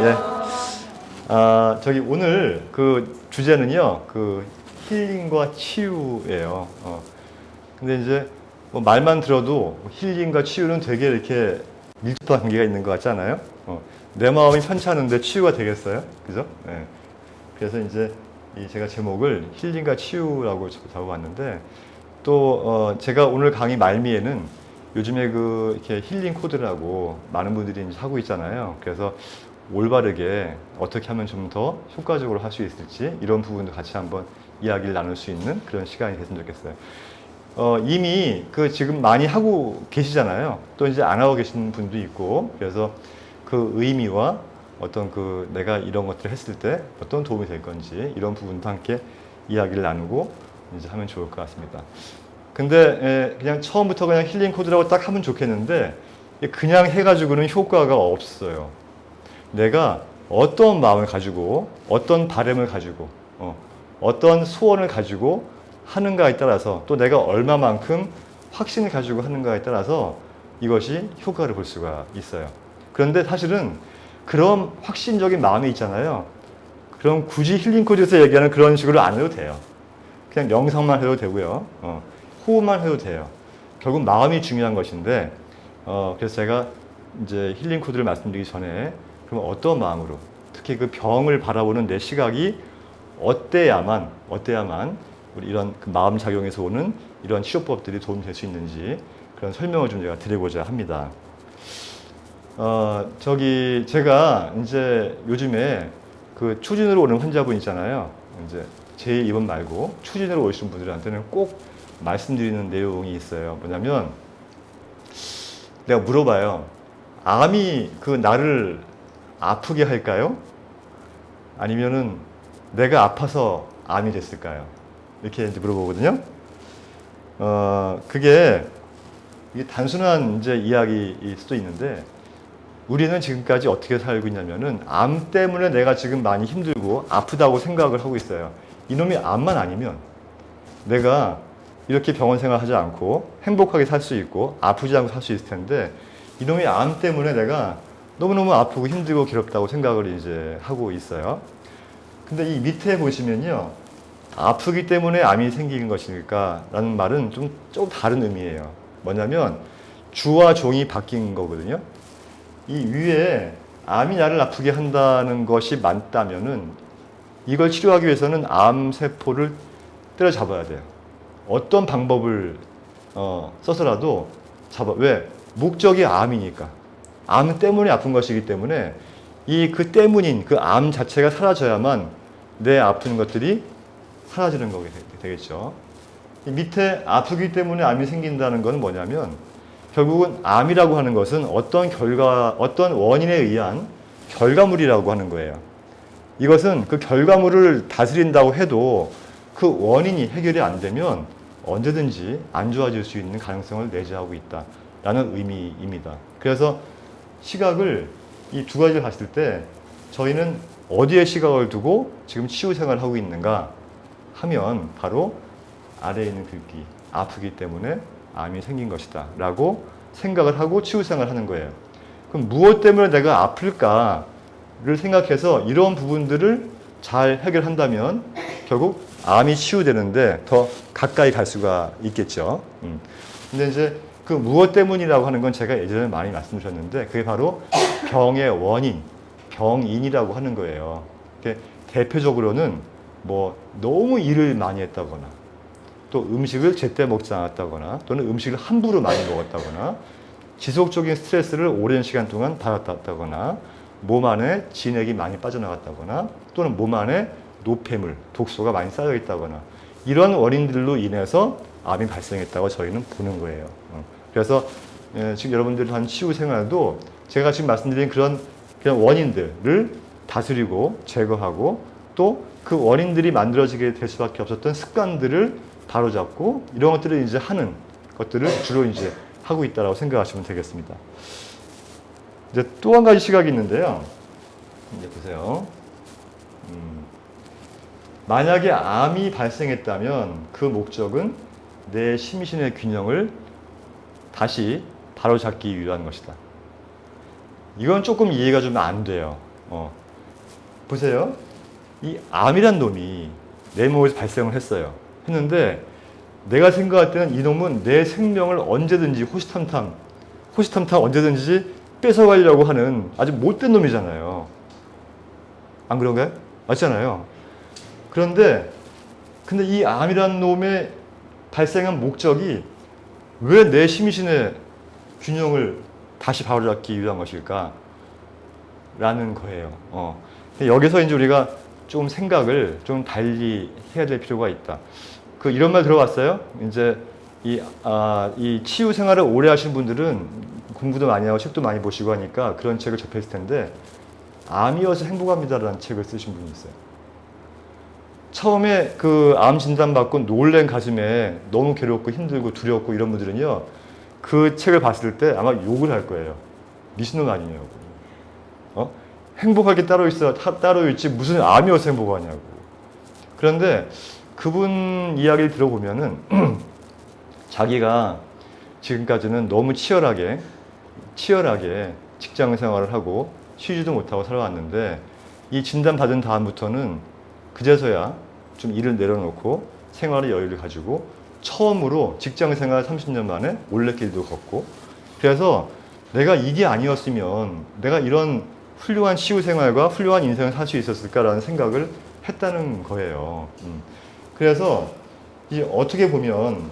예. 저기 오늘 그 주제는요, 그 힐링과 치유예요. 근데 이제 뭐 말만 들어도 힐링과 치유는 되게 이렇게 밀접한 관계가 있는 것 같지 않아요? 내 마음이 편찮은데 치유가 되겠어요? 그죠? 예. 그래서 이제 제가 제목을 힐링과 치유라고 잡아봤는데 또 제가 오늘 강의 말미에는 요즘에 그 이렇게 힐링 코드라고 많은 분들이 이제 하고 있잖아요. 그래서 올바르게 어떻게 하면 좀 더 효과적으로 할 수 있을지 이런 부분도 같이 한번 이야기를 나눌 수 있는 그런 시간이 됐으면 좋겠어요. 이미 그 지금 많이 하고 계시잖아요. 또 이제 안 하고 계시는 분도 있고, 그래서 그 의미와 어떤 그 내가 이런 것들을 했을 때 어떤 도움이 될 건지 이런 부분도 함께 이야기를 나누고 이제 하면 좋을 것 같습니다. 근데 그냥 처음부터 그냥 힐링 코드라고 딱 하면 좋겠는데 그냥 해가지고는 효과가 없어요. 내가 어떤 마음을 가지고 어떤 바람을 가지고 어떤 소원을 가지고 하는가에 따라서 또 내가 얼마만큼 확신을 가지고 하는가에 따라서 이것이 효과를 볼 수가 있어요. 그런데 사실은 그런 확신적인 마음이 있잖아요. 그럼 굳이 힐링 코드에서 얘기하는 그런 식으로 안 해도 돼요. 그냥 명상만 해도 되고요. 호흡만 해도 돼요. 결국 마음이 중요한 것인데, 그래서 제가 이제 힐링 코드를 말씀드리기 전에, 그럼 어떤 마음으로, 특히 그 병을 바라보는 내 시각이 어때야만 우리 이런 그 마음 작용에서 오는 이런 치료법들이 도움이 될 수 있는지 그런 설명을 좀 제가 드리고자 합니다. 제가 이제 요즘에 그 추진으로 오는 환자분 있잖아요. 이제 제 입원 말고 추진으로 오시는 분들한테는 꼭 말씀드리는 내용이 있어요. 뭐냐면 내가 물어봐요. 암이 그 나를 아프게 할까요? 아니면은 내가 아파서 암이 됐을까요? 이렇게 이제 물어보거든요. 그게 이게 단순한 이제 이야기일 수도 있는데 우리는 지금까지 어떻게 살고 있냐면은 암 때문에 내가 지금 많이 힘들고 아프다고 생각을 하고 있어요. 이놈이 암만 아니면 내가 이렇게 병원 생활하지 않고 행복하게 살 수 있고 아프지 않고 살 수 있을 텐데 이놈의 암 때문에 내가 너무너무 아프고 힘들고 괴롭다고 생각을 이제 하고 있어요. 근데 이 밑에 보시면요. 아프기 때문에 암이 생기는 것일까? 라는 말은 조금 다른 의미예요. 뭐냐면 주와 종이 바뀐 거거든요. 이 위에 암이 나를 아프게 한다는 것이 맞다면은 이걸 치료하기 위해서는 암세포를 때려잡아야 돼요. 어떤 방법을 써서라도 왜? 목적이 암이니까. 암 때문에 아픈 것이기 때문에 그 때문인 그 암 자체가 사라져야만 내 아픈 것들이 사라지는 거게 되겠죠. 이 밑에 아프기 때문에 암이 생긴다는 건 뭐냐면 결국은 암이라고 하는 것은 어떤 원인에 의한 결과물이라고 하는 거예요. 이것은 그 결과물을 다스린다고 해도 그 원인이 해결이 안 되면 언제든지 안 좋아질 수 있는 가능성을 내재하고 있다라는 의미입니다. 그래서 시각을 이 두 가지를 봤을 때 저희는 어디에 시각을 두고 지금 치유 생활을 하고 있는가 하면 바로 아래에 있는 글귀, 아프기 때문에 암이 생긴 것이다 라고 생각을 하고 치유 생활을 하는 거예요. 그럼 무엇 때문에 내가 아플까를 생각해서 이런 부분들을 잘 해결한다면 결국 암이 치유되는데 더 가까이 갈 수가 있겠죠. 근데 이제 그 무엇 때문이라고 하는 건 제가 예전에 많이 말씀드렸는데 그게 바로 병의 원인, 병인이라고 하는 거예요. 대표적으로는 뭐 너무 일을 많이 했다거나 또 음식을 제때 먹지 않았다거나 또는 음식을 함부로 많이 먹었다거나 지속적인 스트레스를 오랜 시간 동안 받았다거나 몸 안에 진액이 많이 빠져나갔다거나 또는 몸 안에 노폐물, 독소가 많이 쌓여 있다거나 이런 원인들로 인해서 암이 발생했다고 저희는 보는 거예요. 그래서 지금 여러분들이 한 치유 생활도 제가 지금 말씀드린 그런 원인들을 다스리고 제거하고 또 그 원인들이 만들어지게 될 수밖에 없었던 습관들을 바로잡고 이런 것들을 이제 하는 것들을 주로 이제 하고 있다라고 생각하시면 되겠습니다. 이제 또 한 가지 시각이 있는데요. 이제 보세요. 만약에 암이 발생했다면 그 목적은 내 심신의 균형을 다시 바로잡기 위한 것이다. 이건 조금 이해가 좀 안 돼요. 보세요. 이 암이란 놈이 내 몸에서 발생을 했어요. 했는데 내가 생각할 때는 이 놈은 내 생명을 언제든지 호시탐탐 언제든지 뺏어가려고 하는 아주 못된 놈이잖아요. 안 그런가요? 맞잖아요. 근데 이 암이란 놈의 발생한 목적이 왜 내 심신의 균형을 다시 바로잡기 위한 것일까? 라는 거예요. 여기서 이제 우리가 좀 생각을 좀 달리 해야 될 필요가 있다. 이런 말 들어봤어요? 이제 이 치유 생활을 오래 하신 분들은 공부도 많이 하고 책도 많이 보시고 하니까 그런 책을 접했을 텐데, 암이어서 행복합니다라는 책을 쓰신 분이 있어요. 처음에 암 진단 받고 놀란 가슴에 너무 괴롭고 힘들고 두렵고 이런 분들은요, 그 책을 봤을 때 아마 욕을 할 거예요. 미친놈 아니냐고. 행복할 게 따로 있지 무슨 암이어서 행복하냐고. 그런데 그분 이야기를 들어보면은 자기가 지금까지는 너무 치열하게 직장 생활을 하고 쉬지도 못하고 살아왔는데, 이 진단 받은 다음부터는 그제서야 좀 일을 내려놓고 생활의 여유를 가지고 처음으로 직장 생활 30년 만에 올레길도 걷고, 그래서 내가 이게 아니었으면 내가 이런 훌륭한 치유 생활과 훌륭한 인생을 살 수 있었을까라는 생각을 했다는 거예요. 그래서 어떻게 보면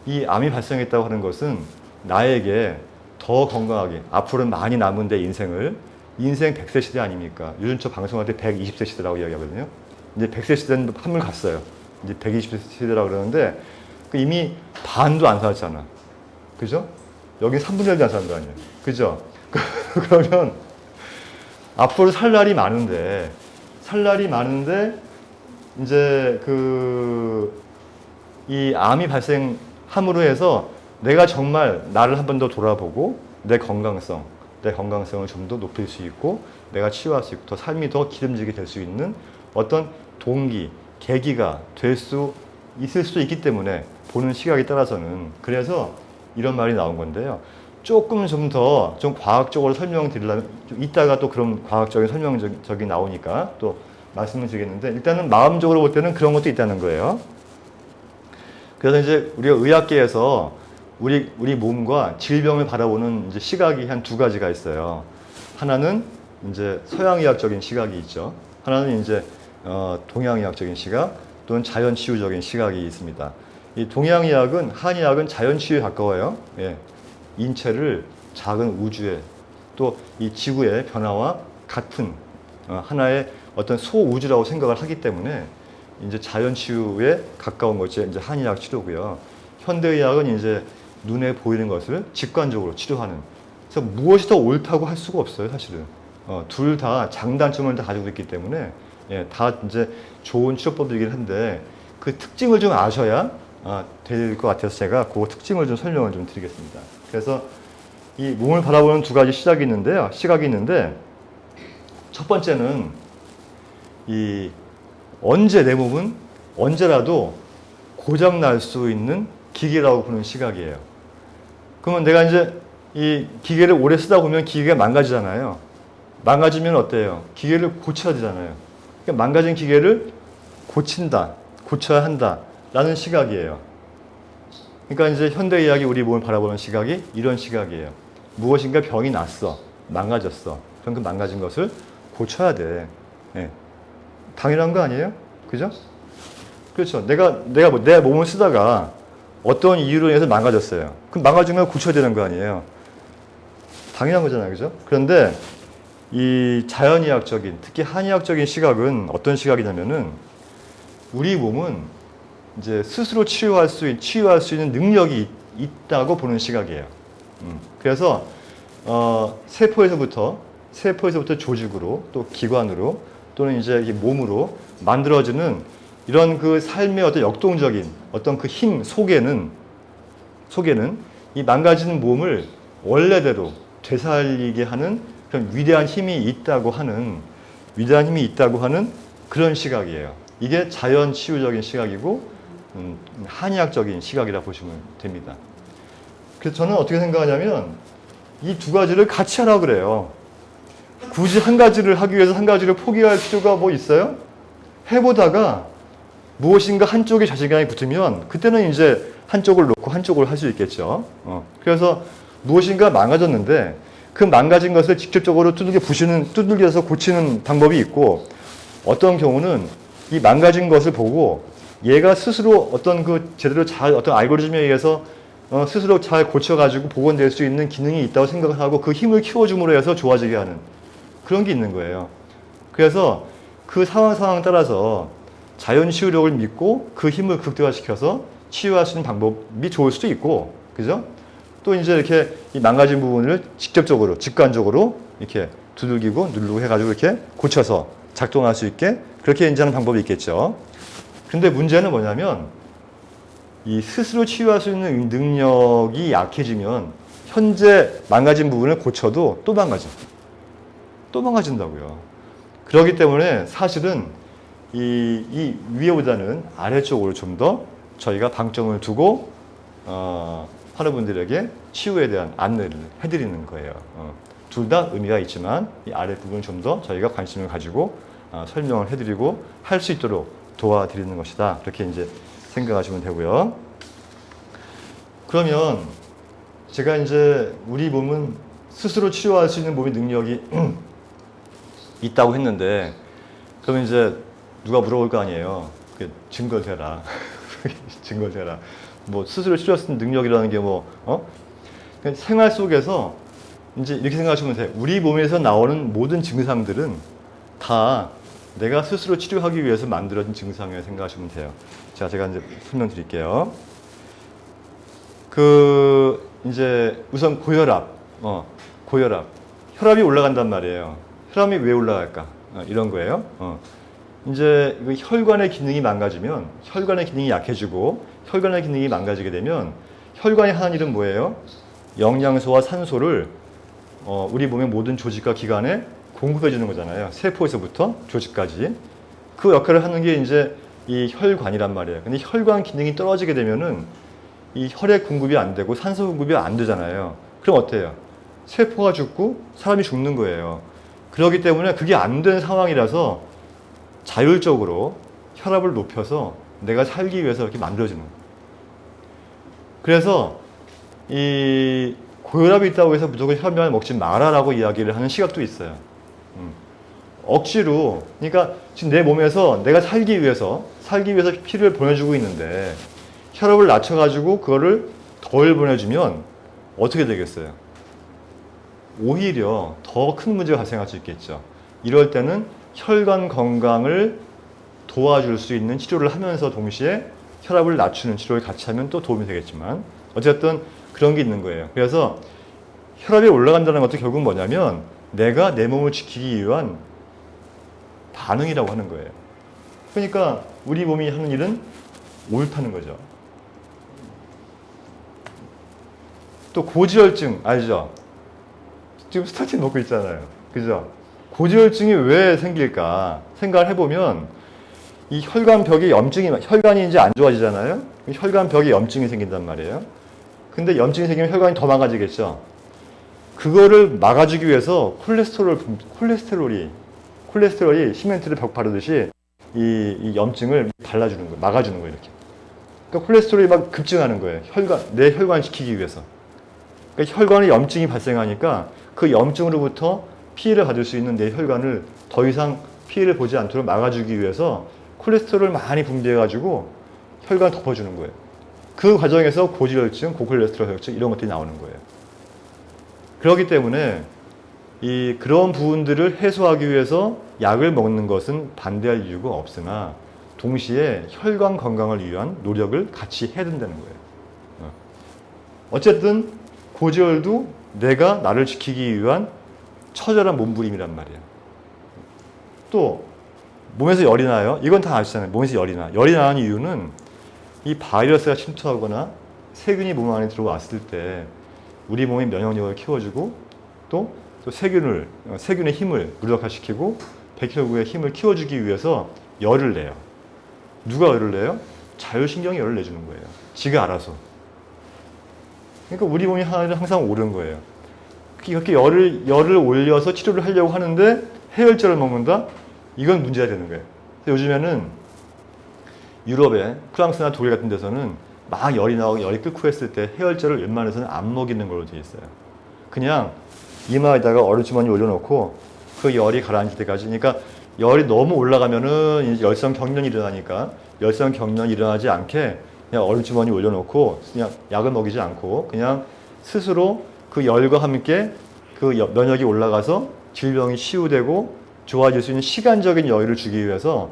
이 암이 발생했다고 하는 것은 나에게 더 건강하게 앞으로는 많이 남은 내 인생 100세 시대 아닙니까? 요즘 저 방송할 때 120세 시대라고 이야기하거든요. 이제 100세 시대는 한물 갔어요. 이제 120세 시대라고 그러는데 이미 반도 안 살았잖아. 그죠? 여기 3분의 1도 안 사는 거 아니에요. 그죠? 그러면 앞으로 살 날이 많은데 이제 이 암이 발생함으로 해서 내가 정말 나를 한 번 더 돌아보고 내 건강성을 좀 더 높일 수 있고 내가 치유할 수 있고 더 삶이 더 기름지게 될 수 있는 어떤 동기, 계기가 될 수 있을 수도 있기 때문에 보는 시각에 따라서는, 그래서 이런 말이 나온 건데요. 조금 좀 과학적으로 설명드리려면 이따가 또 그런 과학적인 설명적이 나오니까 또 말씀을 드리겠는데, 일단은 마음적으로 볼 때는 그런 것도 있다는 거예요. 그래서 이제 우리가 의학계에서 우리 몸과 질병을 바라보는 이제 시각이 한 두 가지가 있어요. 하나는 이제 서양의학적인 시각이 있죠. 하나는 이제 동양의학적인 시각 또는 자연치유적인 시각이 있습니다. 이 동양의학은, 한의학은 자연치유에 가까워요. 예. 인체를 작은 우주에 또 이 지구의 변화와 같은 하나의 어떤 소우주라고 생각을 하기 때문에 이제 자연치유에 가까운 것이 이제 한의학 치료고요. 현대의학은 이제 눈에 보이는 것을 직관적으로 치료하는. 그래서 무엇이 더 옳다고 할 수가 없어요, 사실은. 둘 다 장단점을 다 가지고 있기 때문에 다 이제 좋은 치료법이긴 한데 그 특징을 좀 아셔야 될 것 같아서 제가 그 특징을 좀 설명을 좀 드리겠습니다. 그래서 이 몸을 바라보는 두 가지 시각이 있는데 첫 번째는 내 몸은 언제라도 고장 날 수 있는 기계라고 보는 시각이에요. 그러면 내가 이제 이 기계를 오래 쓰다 보면 기계가 망가지잖아요. 망가지면 어때요? 기계를 고쳐야 되잖아요. 그러니까 망가진 기계를 고쳐야 한다라는 시각이에요. 그러니까 이제 현대의학이 우리 몸을 바라보는 시각이 이런 시각이에요. 무엇인가 병이 났어, 망가졌어. 그럼 그 망가진 것을 고쳐야 돼. 네. 당연한 거 아니에요? 그죠? 그렇죠. 내가 내 몸을 쓰다가 어떤 이유로 인해서 망가졌어요. 그럼 망가진 걸 고쳐야 되는 거 아니에요? 당연한 거잖아요. 그죠? 그런데 이 자연의학적인, 특히 한의학적인 시각은 어떤 시각이냐면은 우리 몸은 이제 스스로 치유할 수 있는 능력이 있다고 보는 시각이에요. 그래서 세포에서부터 조직으로 또 기관으로 또는 이제 몸으로 만들어지는 이런 그 삶의 어떤 역동적인 어떤 그 힘 속에는 이 망가지는 몸을 원래대로 되살리게 하는 그런 위대한 힘이 있다고 하는 그런 시각이에요. 이게 자연 치유적인 시각이고 한의학적인 시각이라 보시면 됩니다. 그래서 저는 어떻게 생각하냐면 이 두 가지를 같이 하라고 그래요. 굳이 한 가지를 하기 위해서 한 가지를 포기할 필요가 뭐 있어요? 해보다가 무엇인가 한쪽에 자신감이 붙으면 그때는 이제 한쪽을 놓고 한쪽을 할 수 있겠죠. 그래서 무엇인가 망가졌는데 그 망가진 것을 직접적으로 두들겨서 고치는 방법이 있고, 어떤 경우는 이 망가진 것을 보고 얘가 스스로 어떤 그 제대로 잘 어떤 알고리즘에 의해서 스스로 잘 고쳐가지고 복원될 수 있는 기능이 있다고 생각을 하고 그 힘을 키워줌으로 해서 좋아지게 하는 그런 게 있는 거예요. 그래서 그 상황 따라서 자연 치유력을 믿고 그 힘을 극대화시켜서 치유할 수 있는 방법이 좋을 수도 있고, 그죠? 또 이제 이렇게 이 망가진 부분을 직접적으로, 직관적으로 이렇게 두들기고 누르고 해가지고 이렇게 고쳐서 작동할 수 있게 그렇게 이제 하는 방법이 있겠죠. 근데 문제는 뭐냐면 이 스스로 치유할 수 있는 능력이 약해지면 현재 망가진 부분을 고쳐도 또 망가진다고요. 그렇기 때문에 사실은 이 위에보다는 아래쪽으로 좀 더 저희가 방점을 두고 환우분들에게 치유에 대한 안내를 해드리는 거예요. 둘 다 의미가 있지만 이 아랫부분을 좀 더 저희가 관심을 가지고 설명을 해드리고 할 수 있도록 도와드리는 것이다. 그렇게 이제 생각하시면 되고요. 그러면 제가 이제 우리 몸은 스스로 치료할 수 있는 몸의 능력이 있다고 했는데, 그러면 이제 누가 물어볼 거 아니에요. 증거 대라. 증거 대라. 뭐 스스로 치료할 수 있는 능력이라는 게 뭐 생활 속에서 이제 이렇게 생각하시면 돼요. 우리 몸에서 나오는 모든 증상들은 다 내가 스스로 치료하기 위해서 만들어진 증상이라고 생각하시면 돼요. 제가 이제 설명드릴게요. 이제 우선 고혈압. 혈압이 올라간단 말이에요. 혈압이 왜 올라갈까? 이런 거예요. 이제 혈관의 기능이 망가지면 혈관의 기능이 약해지고 혈관의 기능이 망가지게 되면 혈관이 하는 일은 뭐예요? 영양소와 산소를 우리 몸의 모든 조직과 기관에 공급해 주는 거잖아요. 세포에서부터 조직까지. 그 역할을 하는 게 이제 이 혈관이란 말이에요. 근데 혈관 기능이 떨어지게 되면은 이 혈액 공급이 안 되고 산소 공급이 안 되잖아요. 그럼 어때요? 세포가 죽고 사람이 죽는 거예요. 그렇기 때문에 그게 안 되는 상황이라서 자율적으로 혈압을 높여서 내가 살기 위해서 이렇게 만들어지는 거예요. 그래서 이 고혈압이 있다고 해서 무조건 혈압약을 먹지 마라라고 이야기를 하는 시각도 있어요. 억지로, 그러니까 지금 내 몸에서 내가 살기 위해서 피를 보내주고 있는데 혈압을 낮춰가지고 그거를 덜 보내주면 어떻게 되겠어요? 오히려 더 큰 문제가 발생할 수 있겠죠. 이럴 때는 혈관 건강을 도와줄 수 있는 치료를 하면서 동시에 혈압을 낮추는 치료를 같이 하면 또 도움이 되겠지만, 어쨌든 그런 게 있는 거예요. 그래서 혈압이 올라간다는 것도 결국 뭐냐면 내가 내 몸을 지키기 위한 반응이라고 하는 거예요. 그러니까 우리 몸이 하는 일은 옳다는 거죠. 또 고지혈증 알죠? 지금 스타틴 먹고 있잖아요. 그죠? 고지혈증이 왜 생길까 생각을 해보면 이 혈관벽에 혈관이 이제 안 좋아지잖아요. 혈관벽에 염증이 생긴단 말이에요. 근데 염증이 생기면 혈관이 더 망가지겠죠. 그거를 막아주기 위해서 콜레스테롤이 시멘트를 벽 바르듯이 이 염증을 발라주는 거예요. 막아주는 거예요, 이렇게. 그러니까 콜레스테롤이 막 급증하는 거예요. 내 혈관 지키기 위해서. 그러니까 혈관에 염증이 발생하니까 그 염증으로부터 피해를 받을 수 있는 내 혈관을 더 이상 피해를 보지 않도록 막아주기 위해서 콜레스테롤을 많이 분비해가지고 혈관을 덮어주는 거예요. 그 과정에서 고지혈증, 고콜레스테롤 혈증 이런 것들이 나오는 거예요. 그렇기 때문에 그런 부분들을 해소하기 위해서 약을 먹는 것은 반대할 이유가 없으나 동시에 혈관 건강을 위한 노력을 같이 해야 된다는 거예요. 어쨌든 고지혈도 내가 나를 지키기 위한 처절한 몸부림이란 말이에요. 또 몸에서 열이 나요. 이건 다 아시잖아요. 몸에서 열이 나. 열이 나는 이유는 이 바이러스가 침투하거나 세균이 몸 안에 들어왔을 때 우리 몸의 면역력을 키워주고 또 세균의 힘을 무력화시키고 백혈구의 힘을 키워주기 위해서 열을 내요. 누가 열을 내요? 자율신경이 열을 내주는 거예요. 지가 알아서. 그러니까 우리 몸이 하는 일은 항상 옳은 거예요. 이렇게 열을 올려서 치료를 하려고 하는데 해열제를 먹는다? 이건 문제가 되는 거예요. 요즘에는 유럽에 프랑스나 독일 같은 데서는 막 열이 나오고 열이 끓고 했을 때 해열제를 웬만해서는 안 먹이는 걸로 되어 있어요. 그냥 이마에다가 얼음주머니 올려놓고 그 열이 가라앉을 때까지. 그러니까 열이 너무 올라가면은 이제 열성 경련이 일어나니까 열성 경련이 일어나지 않게 그냥 얼음주머니 올려놓고 그냥 약을 먹이지 않고 그냥 스스로 그 열과 함께 그 면역이 올라가서 질병이 치유되고 좋아질 수 있는 시간적인 여유를 주기 위해서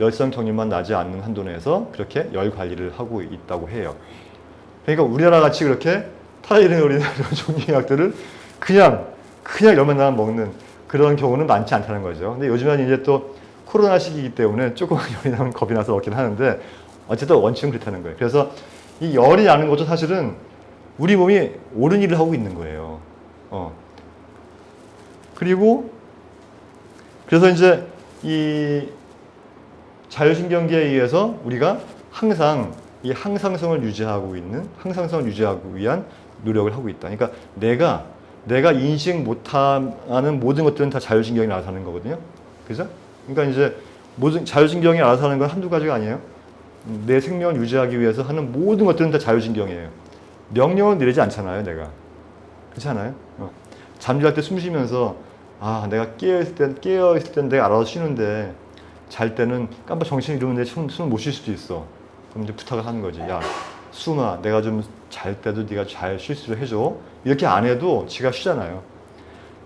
열성 경련만 나지 않는 한도 내에서 그렇게 열 관리를 하고 있다고 해요. 그러니까 우리나라 같이 그렇게 타이레놀이나 이런 종류의 약들을 그냥 열만 나면 먹는 그런 경우는 많지 않다는 거죠. 근데 요즘은 이제 또 코로나 시기이기 때문에 조금 열이 나면 겁이 나서 먹긴 하는데 어쨌든 원칙은 그렇다는 거예요. 그래서 이 열이 나는 것도 사실은 우리 몸이 옳은 일을 하고 있는 거예요. 그리고 그래서 이제 이 자율신경계에 의해서 우리가 항상 이 항상성을 유지하고 위한 노력을 하고 있다. 그러니까 내가 인식 못하는 모든 것들은 다 자율신경이 알아서 하는 거거든요. 그죠? 그러니까 이제 모든 자율신경이 알아서 하는 건 한두 가지가 아니에요. 내 생명을 유지하기 위해서 하는 모든 것들은 다 자율신경이에요. 명령을 내리지 않잖아요, 내가. 그렇지 않아요? 잠잘 때 숨 쉬면서 내가 깨어있을 땐 내가 알아서 쉬는데 잘 때는 깜빡 정신이 이러는데 숨을 못 쉴 수도 있어. 그럼 이제 부탁을 하는 거지. 야, 숨아, 내가 좀 잘 때도 네가 잘 쉴 수 있도록 해줘. 이렇게 안 해도 지가 쉬잖아요.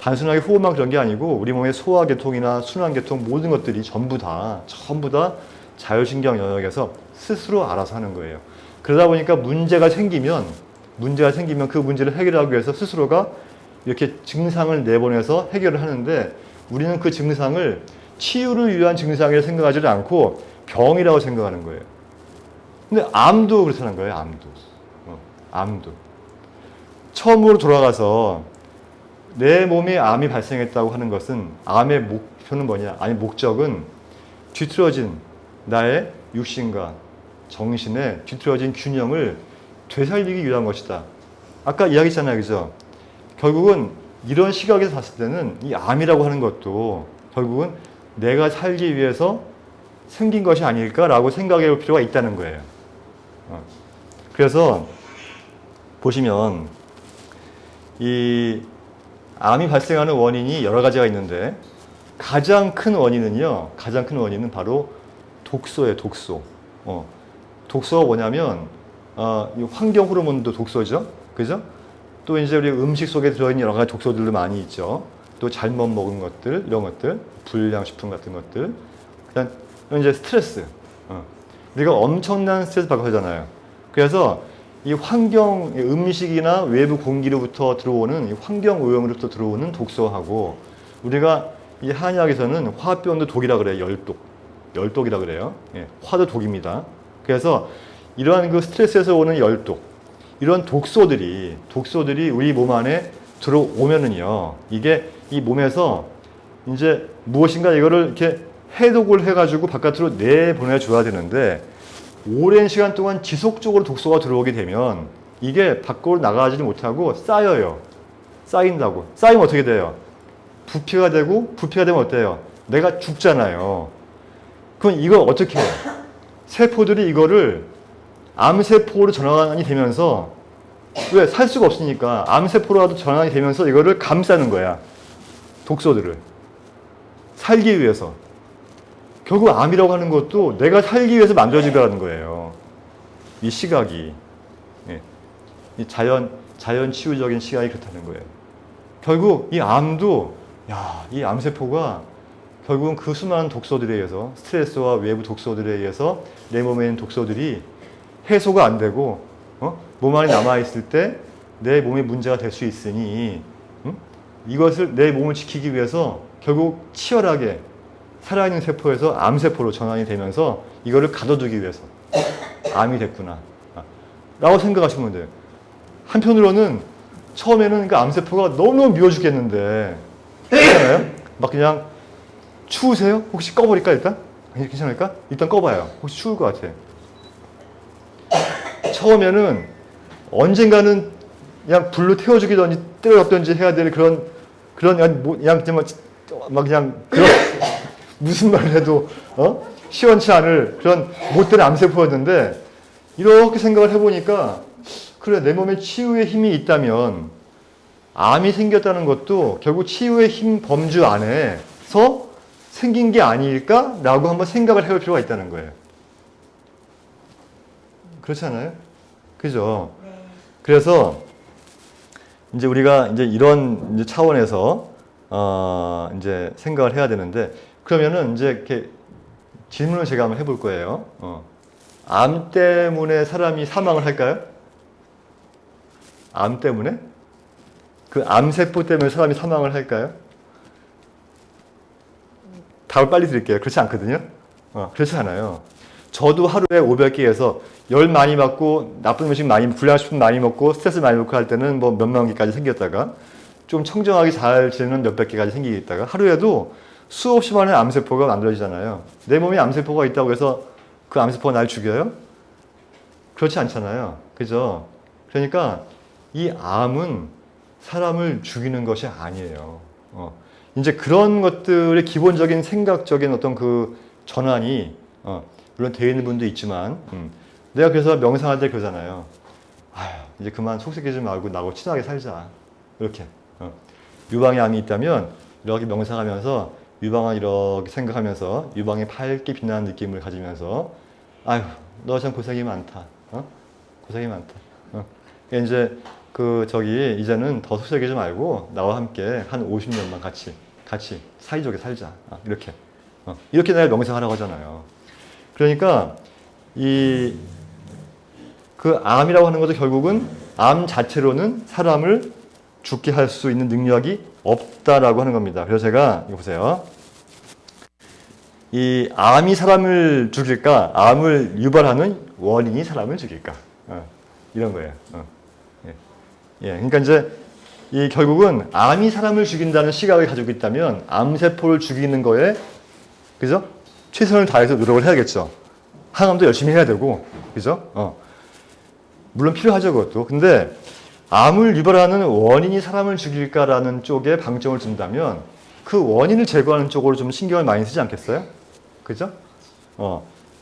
단순하게 호흡만 그런 게 아니고 우리 몸의 소화계통이나 순환계통 모든 것들이 전부 다 자율신경 영역에서 스스로 알아서 하는 거예요. 그러다 보니까 문제가 생기면 그 문제를 해결하기 위해서 스스로가 이렇게 증상을 내보내서 해결을 하는데 우리는 그 증상을 치유를 위한 증상이라 생각하지 않고 병이라고 생각하는 거예요. 근데 암도 그렇다는 거예요. 암도. 처음으로 돌아가서 내 몸에 암이 발생했다고 하는 것은 암의 목표는 뭐냐? 아니 목적은 뒤틀어진 나의 육신과 정신의 뒤틀어진 균형을 되살리기 위한 것이다. 아까 이야기했잖아요. 그죠? 결국은 이런 시각에서 봤을 때는 이 암이라고 하는 것도 결국은 내가 살기 위해서 생긴 것이 아닐까라고 생각해 볼 필요가 있다는 거예요. 그래서 보시면 이 암이 발생하는 원인이 여러 가지가 있는데 가장 큰 원인은 바로 독소예요. 독소. 독소가 뭐냐면 이 환경 호르몬도 독소죠. 그죠? 또 이제 우리 음식 속에 들어있는 여러 가지 독소들도 많이 있죠. 또 잘못 먹은 것들, 이런 것들, 불량식품 같은 것들. 그다음 이제 스트레스. 우리가 엄청난 스트레스 받고 하잖아요. 그래서 이 환경, 음식이나 외부 공기로부터 들어오는 이 환경 오염으로부터 들어오는 독소하고 우리가 이 한의학에서는 화병도 독이라 그래요. 열독이라 그래요. 화도 독입니다. 그래서 이러한 그 스트레스에서 오는 열독, 이런 독소들이 우리 몸 안에 들어오면은요, 이게 이 몸에서 이제 무엇인가 이거를 이렇게 해독을 해가지고 바깥으로 내보내줘야 되는데, 오랜 시간 동안 지속적으로 독소가 들어오게 되면 이게 밖으로 나가지 못하고 쌓여요. 쌓인다고. 쌓이면 어떻게 돼요? 부피가 되면 어때요? 내가 죽잖아요. 그럼 이거 어떻게 해요? 세포들이 이거를 암세포로 전환이 되면서, 왜? 살 수가 없으니까 암세포로라도 전환이 되면서 이거를 감싸는 거야. 독소들을. 살기 위해서. 결국 암이라고 하는 것도 내가 살기 위해서 만들어지더라는 거예요. 이 시각이. 이 자연 치유적인 시각이 그렇다는 거예요. 결국 이 암도, 이 암세포가 결국은 그 수많은 독소들에 의해서, 스트레스와 외부 독소들에 의해서 내 몸에 있는 독소들이 해소가 안 되고 몸 안에 남아있을 때 내 몸에 문제가 될 수 있으니 이것을, 내 몸을 지키기 위해서 결국 치열하게 살아있는 세포에서 암세포로 전환이 되면서 이거를 가둬두기 위해서 암이 됐구나 라고 생각하시면 돼요. 한편으로는 처음에는 그 암세포가 너무너무 미워 죽겠는데 괜찮아요? 막 그냥 추우세요? 혹시 꺼버릴까 일단? 괜찮을까? 일단 꺼봐요. 혹시 추울 것 같아. 처음에는 언젠가는 그냥 불로 태워 죽이든지 때려 잡든지 해야 될 그런 그냥 막 그냥 그런 무슨 말을 해도 시원치 않을 그런 못된 암세포였는데 이렇게 생각을 해보니까 그래 내 몸에 치유의 힘이 있다면 암이 생겼다는 것도 결국 치유의 힘 범주 안에서 생긴 게 아닐까라고 한번 생각을 해볼 필요가 있다는 거예요. 그렇지 않아요? 그죠? 그래서 이제 우리가 이제 이런 이제 차원에서 이제 생각을 해야 되는데 그러면은 이제 이렇게 질문을 제가 한번 해볼 거예요. 암 때문에 사람이 사망을 할까요? 암 때문에? 그 암세포 때문에 사람이 사망을 할까요? 답을 빨리 드릴게요. 그렇지 않거든요. 그렇지 않아요. 저도 하루에 500개에서 열 많이 받고 나쁜 음식 많이 불량식품 많이 먹고 스트레스 많이 받고 할 때는 뭐 몇만 개까지 생겼다가 좀 청정하게 잘 지내는 몇백 개까지 생기겠다가 하루에도 수없이 많은 암세포가 만들어지잖아요. 내 몸에 암세포가 있다고 해서 그 암세포가 날 죽여요? 그렇지 않잖아요. 그죠? 그러니까 이 암은 사람을 죽이는 것이 아니에요. 이제 그런 것들의 기본적인 생각적인 어떤 그 전환이 물론 되어 있는 분도 있지만 내가 그래서 명상할 때 그러잖아요. 아휴 이제 그만 속삭이지 말고 나하고 친하게 살자. 이렇게 유방에 암이 있다면 이렇게 명상하면서 유방을 이렇게 생각하면서 유방에 밝게 빛나는 느낌을 가지면서 아휴 너 참 고생이 많다. 고생이 많다. 이제 이제는 더 속삭이지 말고 나와 함께 한 50년만 같이 사이좋게 살자. 이렇게 내가 명상하라고 하잖아요. 그러니까 그 암이라고 하는 것도 결국은 암 자체로는 사람을 죽게 할 수 있는 능력이 없다라고 하는 겁니다. 그래서 제가 이거 보세요. 이 암이 사람을 죽일까? 암을 유발하는 원인이 사람을 죽일까? 이런 거예요. 그러니까 이제 결국은 암이 사람을 죽인다는 시각을 가지고 있다면 암세포를 죽이는 거에 그죠? 최선을 다해서 노력을 해야겠죠. 항암도 열심히 해야 되고, 그죠? 물론 필요하죠, 그것도. 근데 암을 유발하는 원인이 사람을 죽일까라는 쪽에 방점을 둔다면 그 원인을 제거하는 쪽으로 좀 신경을 많이 쓰지 않겠어요? 그죠?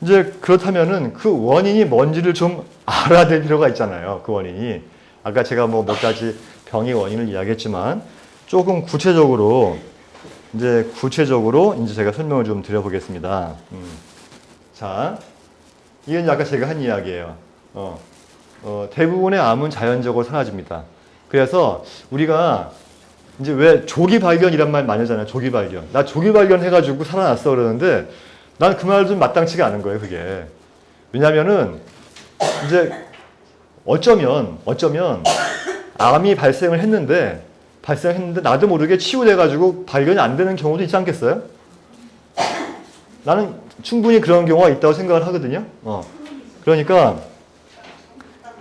이제 그렇다면은 그 원인이 뭔지를 좀 알아야 될 필요가 있잖아요. 그 원인이. 아까 제가 뭐 몇 가지 병의 원인을 이야기했지만 조금 구체적으로 이제 제가 설명을 좀 드려보겠습니다. 자, 이건 아까 제가 한 이야기예요. 대부분의 암은 자연적으로 사라집니다. 그래서 우리가 이제 왜 조기 발견이란 말 많이 하잖아요. 조기 발견. 나 조기 발견해가지고 살아났어 그러는데 난 그 말 좀 마땅치가 않은 거예요. 그게. 왜냐면은 이제 어쩌면 암이 발생했는데 나도 모르게 치유돼가지고 발견이 안 되는 경우도 있지 않겠어요? 나는 충분히 그런 경우가 있다고 생각을 하거든요. 그러니까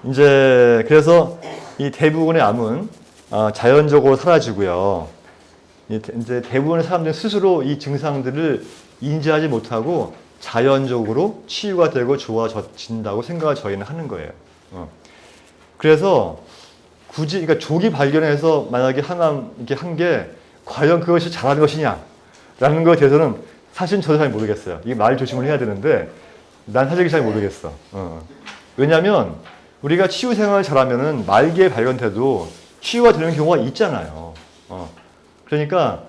이제 그래서 이 대부분의 암은 자연적으로 사라지고요. 이제 대부분의 사람들은 스스로 이 증상들을 인지하지 못하고 자연적으로 치유가 되고 좋아진다고 생각을 저희는 하는 거예요. 그래서 굳이 그러니까 조기 발견해서 만약에 항암 이렇게 한 게 과연 그것이 잘하는 것이냐라는 것에 대해서는 사실 저도 잘 모르겠어요. 이 말 조심을 해야 되는데 난 사실 잘 모르겠어. 왜냐하면 우리가 치유 생활을 잘하면은 말기에 발견돼도 치유가 되는 경우가 있잖아요. 그러니까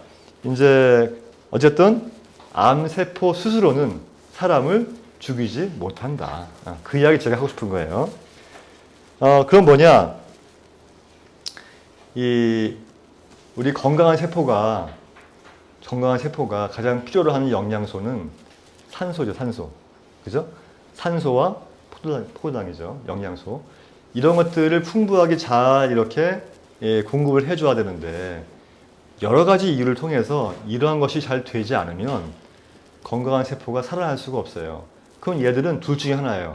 이제 어쨌든 암세포 스스로는 사람을 죽이지 못한다. 그 이야기 제가 하고 싶은 거예요. 그럼 뭐냐? 우리 건강한 세포가 가장 필요로 하는 영양소는 산소죠, 산소. 그죠? 산소와 포도당이죠, 영양소. 이런 것들을 풍부하게 잘 이렇게 공급을 해줘야 되는데 여러 가지 이유를 통해서 이러한 것이 잘 되지 않으면 건강한 세포가 살아날 수가 없어요. 그럼 얘들은 둘 중에 하나예요.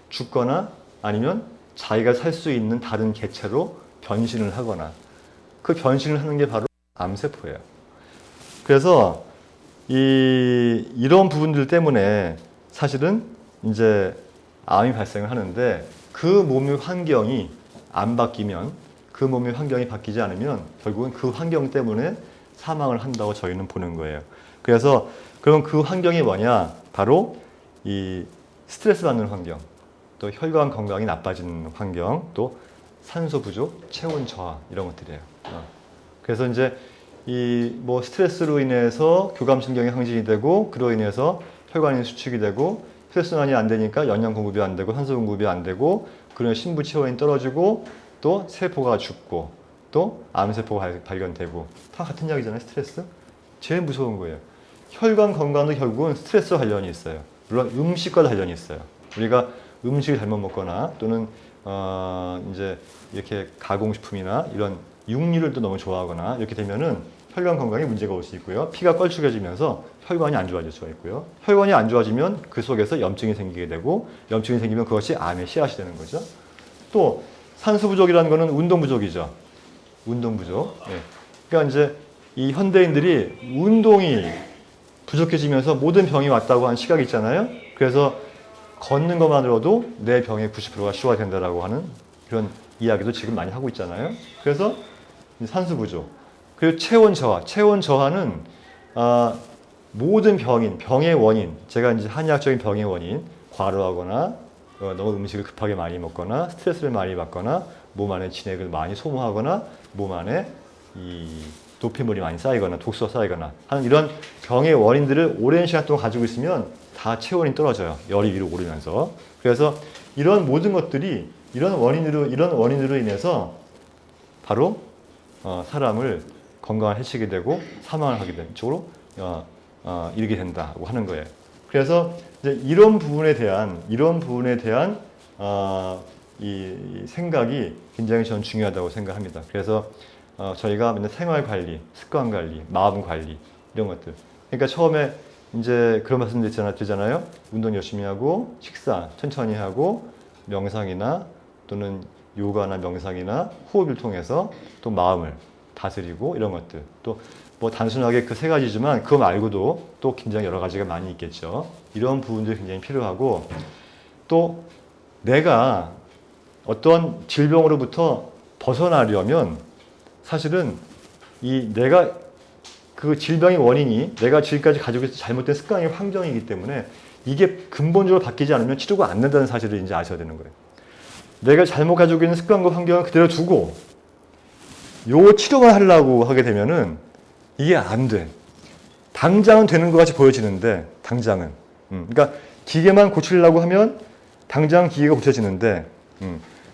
죽거나 아니면 자기가 살 수 있는 다른 개체로 변신을 하거나 그 변신을 하는 게 바로 암세포예요. 그래서 이런 부분들 때문에 사실은 이제 암이 발생을 하는데 그 몸의 환경이 안 바뀌면 그 몸의 환경이 바뀌지 않으면 결국은 그 환경 때문에 사망을 한다고 저희는 보는 거예요. 그래서 그럼 그 환경이 뭐냐? 바로 이 스트레스 받는 환경, 또 혈관 건강이 나빠지는 환경, 또 산소 부족, 체온 저하 이런 것들이에요. 그래서 이제 이 뭐 스트레스로 인해서 교감신경이 항진이 되고 그로 인해서 혈관이 수축이 되고 혈액순환이 안 되니까 영양 공급이 안 되고 산소 공급이 안 되고 그런 신부 체온이 떨어지고 또 세포가 죽고 또 암세포가 발견되고 다 같은 이야기잖아요. 스트레스. 제일 무서운 거예요. 혈관 건강도 결국은 스트레스와 관련이 있어요. 물론 음식과 관련이 있어요. 우리가 음식을 잘못 먹거나 또는 이제 이렇게 가공식품이나 이런 육류를 또 너무 좋아하거나 이렇게 되면은 혈관 건강에 문제가 올 수 있고요. 피가 껄쭉해지면서 혈관이 안 좋아질 수가 있고요. 혈관이 안 좋아지면 그 속에서 염증이 생기게 되고 염증이 생기면 그것이 암의 씨앗이 되는 거죠. 또 산소 부족이라는 거는 운동 부족이죠. 운동 부족. 네. 그러니까 이제 이 현대인들이 운동이 부족해지면서 모든 병이 왔다고 하는 시각이 있잖아요. 그래서 걷는 것만으로도 내 병의 90%가 치유가 된다라고 하는 그런 이야기도 지금 많이 하고 있잖아요. 그래서 산소 부족. 그리고 체온 저하. 체온 저하는 모든 병의 원인, 제가 이제 한의학적인 병의 원인, 과로하거나 너무 음식을 급하게 많이 먹거나 스트레스를 많이 받거나 몸 안에 진액을 많이 소모하거나 몸 안에 이 노폐물이 많이 쌓이거나 독소가 쌓이거나 하는 이런 병의 원인들을 오랜 시간 동안 가지고 있으면 다 체온이 떨어져요. 열이 위로 오르면서. 그래서 이런 모든 것들이 이런 원인으로 인해서 바로 사람을 건강을 해치게 되고 사망을 하게 되는 쪽으로 이르게 된다고 하는 거예요. 그래서 이제 이런 부분에 대한 이 생각이 굉장히 저는 중요하다고 생각합니다. 그래서 저희가 맨날 생활 관리, 습관 관리, 마음 관리 이런 것들. 그러니까 처음에 이제 그런 말씀 드리잖아요. 운동 열심히 하고 식사 천천히 하고 명상이나 또는 요가나 명상이나 호흡을 통해서 또 마음을 다스리고 이런 것들. 또 뭐 단순하게 그 세 가지지만 그거 말고도 또 굉장히 여러 가지가 많이 있겠죠. 이런 부분들이 굉장히 필요하고 또 내가 어떤 질병으로부터 벗어나려면 사실은 내가 그 질병의 원인이 내가 지금까지 가지고 있던 잘못된 습관의 환경이기 때문에 이게 근본적으로 바뀌지 않으면 치료가 안 된다는 사실을 이제 아셔야 되는 거예요. 내가 잘못 가지고 있는 습관과 환경을 그대로 두고 요 치료만 하려고 하게 되면은 이게 안 돼. 당장은 되는 것 같이 보여지는데 당장은. 그러니까 기계만 고치려고 하면 당장 기계가 고쳐지는데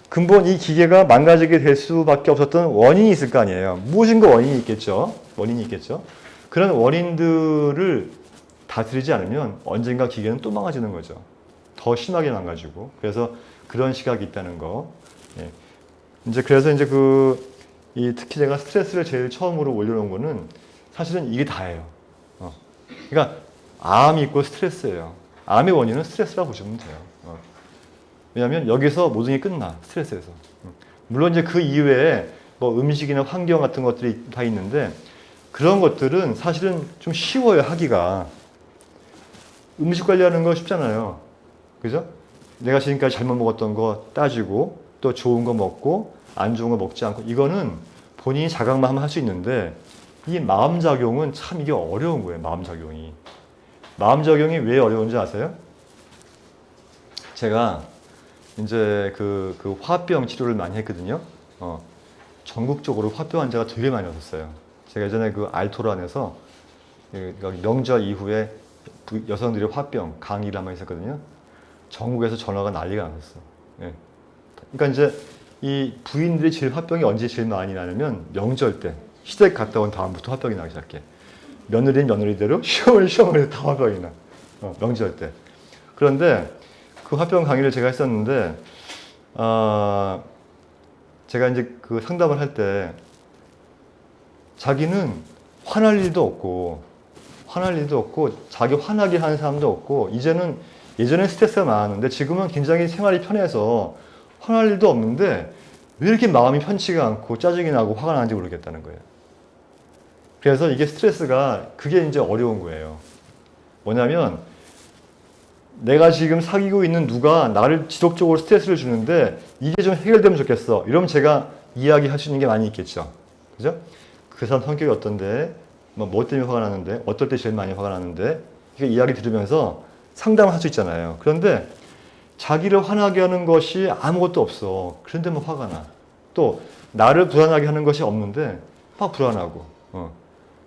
근본 이 기계가 망가지게 될 수밖에 없었던 원인이 있을 거 아니에요. 무엇인가 원인이 있겠죠. 그런 원인들을 다스리지 않으면 언젠가 기계는 또 망가지는 거죠. 더 심하게 망가지고. 그래서 그런 시각이 있다는 거. 예. 그래서 특히 제가 스트레스를 제일 처음으로 올려놓은 거는 사실은 이게 다예요. 그러니까 암이 있고 스트레스예요. 암의 원인은 스트레스라고 보시면 돼요. 왜냐하면 여기서 모든 게 끝나. 스트레스에서. 물론 이제 그 이외에 뭐 음식이나 환경 같은 것들이 다 있는데 그런 것들은 사실은 좀 쉬워요, 하기가. 음식 관리하는 거 쉽잖아요. 그죠? 내가 지금까지 잘못 먹었던 거 따지고 또 좋은 거 먹고 안 좋은 거 먹지 않고 이거는 본인이 자각만 하면 할 수 있는데 이 마음작용은 참 이게 어려운 거예요. 마음작용이 왜 어려운지 아세요? 제가 이제 그 화병 치료를 많이 했거든요. 전국적으로 화병 환자가 되게 많이 왔었어요. 제가 예전에 그 알토란에서 명절 이후에 여성들의 화병 강의를 한번 했었거든요. 전국에서 전화가 난리가 났었어. 예. 그러니까 이제 이 부인들이 제일 화병이 언제 제일 많이 나냐면 명절 때. 시댁 갔다 온 다음부터 화병이 나기 시작해. 며느리는 며느리대로 시어머니 다 화병이 나. 명절 때. 그런데 그 화병 강의를 제가 했었는데 제가 이제 그 상담을 할 때 자기는 화날 일도 없고 자기 화나게 하는 사람도 없고 예전엔 스트레스가 많았는데 지금은 굉장히 생활이 편해서 화날 일도 없는데 왜 이렇게 마음이 편치가 않고 짜증이 나고 화가 나는지 모르겠다는 거예요. 그래서 이게 스트레스가 그게 이제 어려운 거예요. 뭐냐면 내가 지금 사귀고 있는 누가 나를 지속적으로 스트레스를 주는데 이게 좀 해결되면 좋겠어. 이러면 제가 이야기할 수 있는 게 많이 있겠죠. 그죠? 그 사람 성격이 어떤데, 뭐 때문에 화가 나는데, 어떨 때 제일 많이 화가 나는데, 이게 이야기 들으면서 상담을 할 수 있잖아요. 그런데 자기를 화나게 하는 것이 아무것도 없어. 그런데 뭐 화가 나. 또 나를 불안하게 하는 것이 없는데 막 불안하고.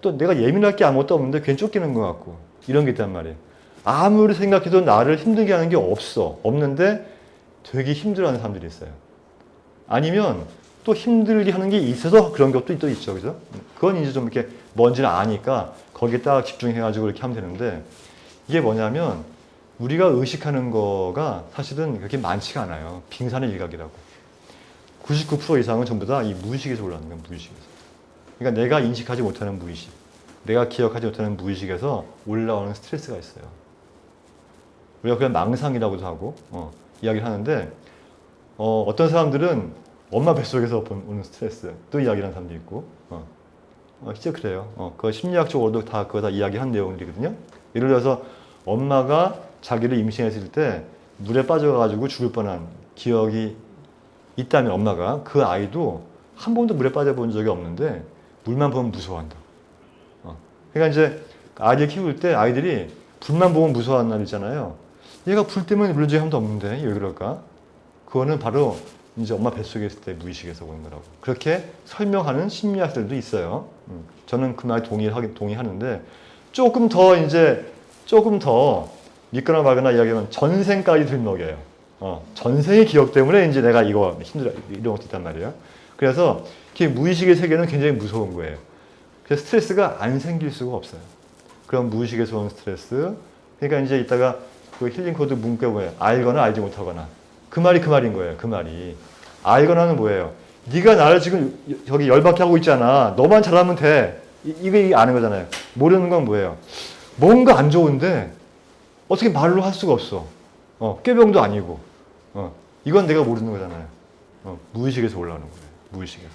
또 내가 예민할 게 아무것도 없는데 괜히 쫓기는 것 같고. 이런 게 있단 말이에요. 아무리 생각해도 나를 힘들게 하는 게 없어. 없는데 되게 힘들어하는 사람들이 있어요. 아니면 또 힘들게 하는 게 있어서 그런 것도 또 있죠. 그죠? 그건 이제 좀 이렇게 뭔지를 아니까 거기에 딱 집중해가지고 이렇게 하면 되는데 이게 뭐냐면 우리가 의식하는 거가 사실은 그렇게 많지가 않아요. 빙산의 일각이라고. 99% 이상은 전부 다 이 무의식에서 올라오는 거예요. 무의식에서. 그러니까 내가 인식하지 못하는 무의식, 내가 기억하지 못하는 무의식에서 올라오는 스트레스가 있어요. 우리가 그냥 망상이라고도 하고 이야기를 하는데 어떤 사람들은 엄마 뱃속에서 오는 스트레스 또 이야기하는 사람도 있고 진짜 그래요. 그 심리학적으로도 다 그거 다 이야기한 내용들이거든요. 예를 들어서 엄마가 자기를 임신했을 때 물에 빠져가지고 죽을 뻔한 기억이 있다면 엄마가 그 아이도 한 번도 물에 빠져본 적이 없는데 물만 보면 무서워한다. 그러니까 이제 아이를 키울 때 아이들이 불만 보면 무서워하는 날 있잖아요. 얘가 불 때문에 물린 적이 한 번도 없는데 왜 그럴까? 그거는 바로 이제 엄마 뱃속에 있을 때 무의식에서 오는 거라고. 그렇게 설명하는 심리학들도 있어요. 저는 그 말 동의하는데 조금 더 믿거나 말거나 이야기하면 전생까지 들먹여요. 전생의 기억 때문에 이제 내가 이거 힘들어 이런 것도 있단 말이에요. 그래서 무의식의 세계는 굉장히 무서운 거예요. 그래서 스트레스가 안 생길 수가 없어요. 그런 무의식에서 오는 스트레스. 그러니까 이제 이따가 그 힐링 코드 문구가 뭐예요? 알거나 알지 못하거나. 그 말인 거예요. 그 말이. 알거나는 뭐예요? 네가 나를 지금 저기 열받게 하고 있잖아. 너만 잘하면 돼. 이게 아는 거잖아요. 모르는 건 뭐예요? 뭔가 안 좋은데 어떻게 말로 할 수가 없어. 꾀병도 아니고. 이건 내가 모르는 거잖아요. 무의식에서 올라오는 거예요. 무의식에서.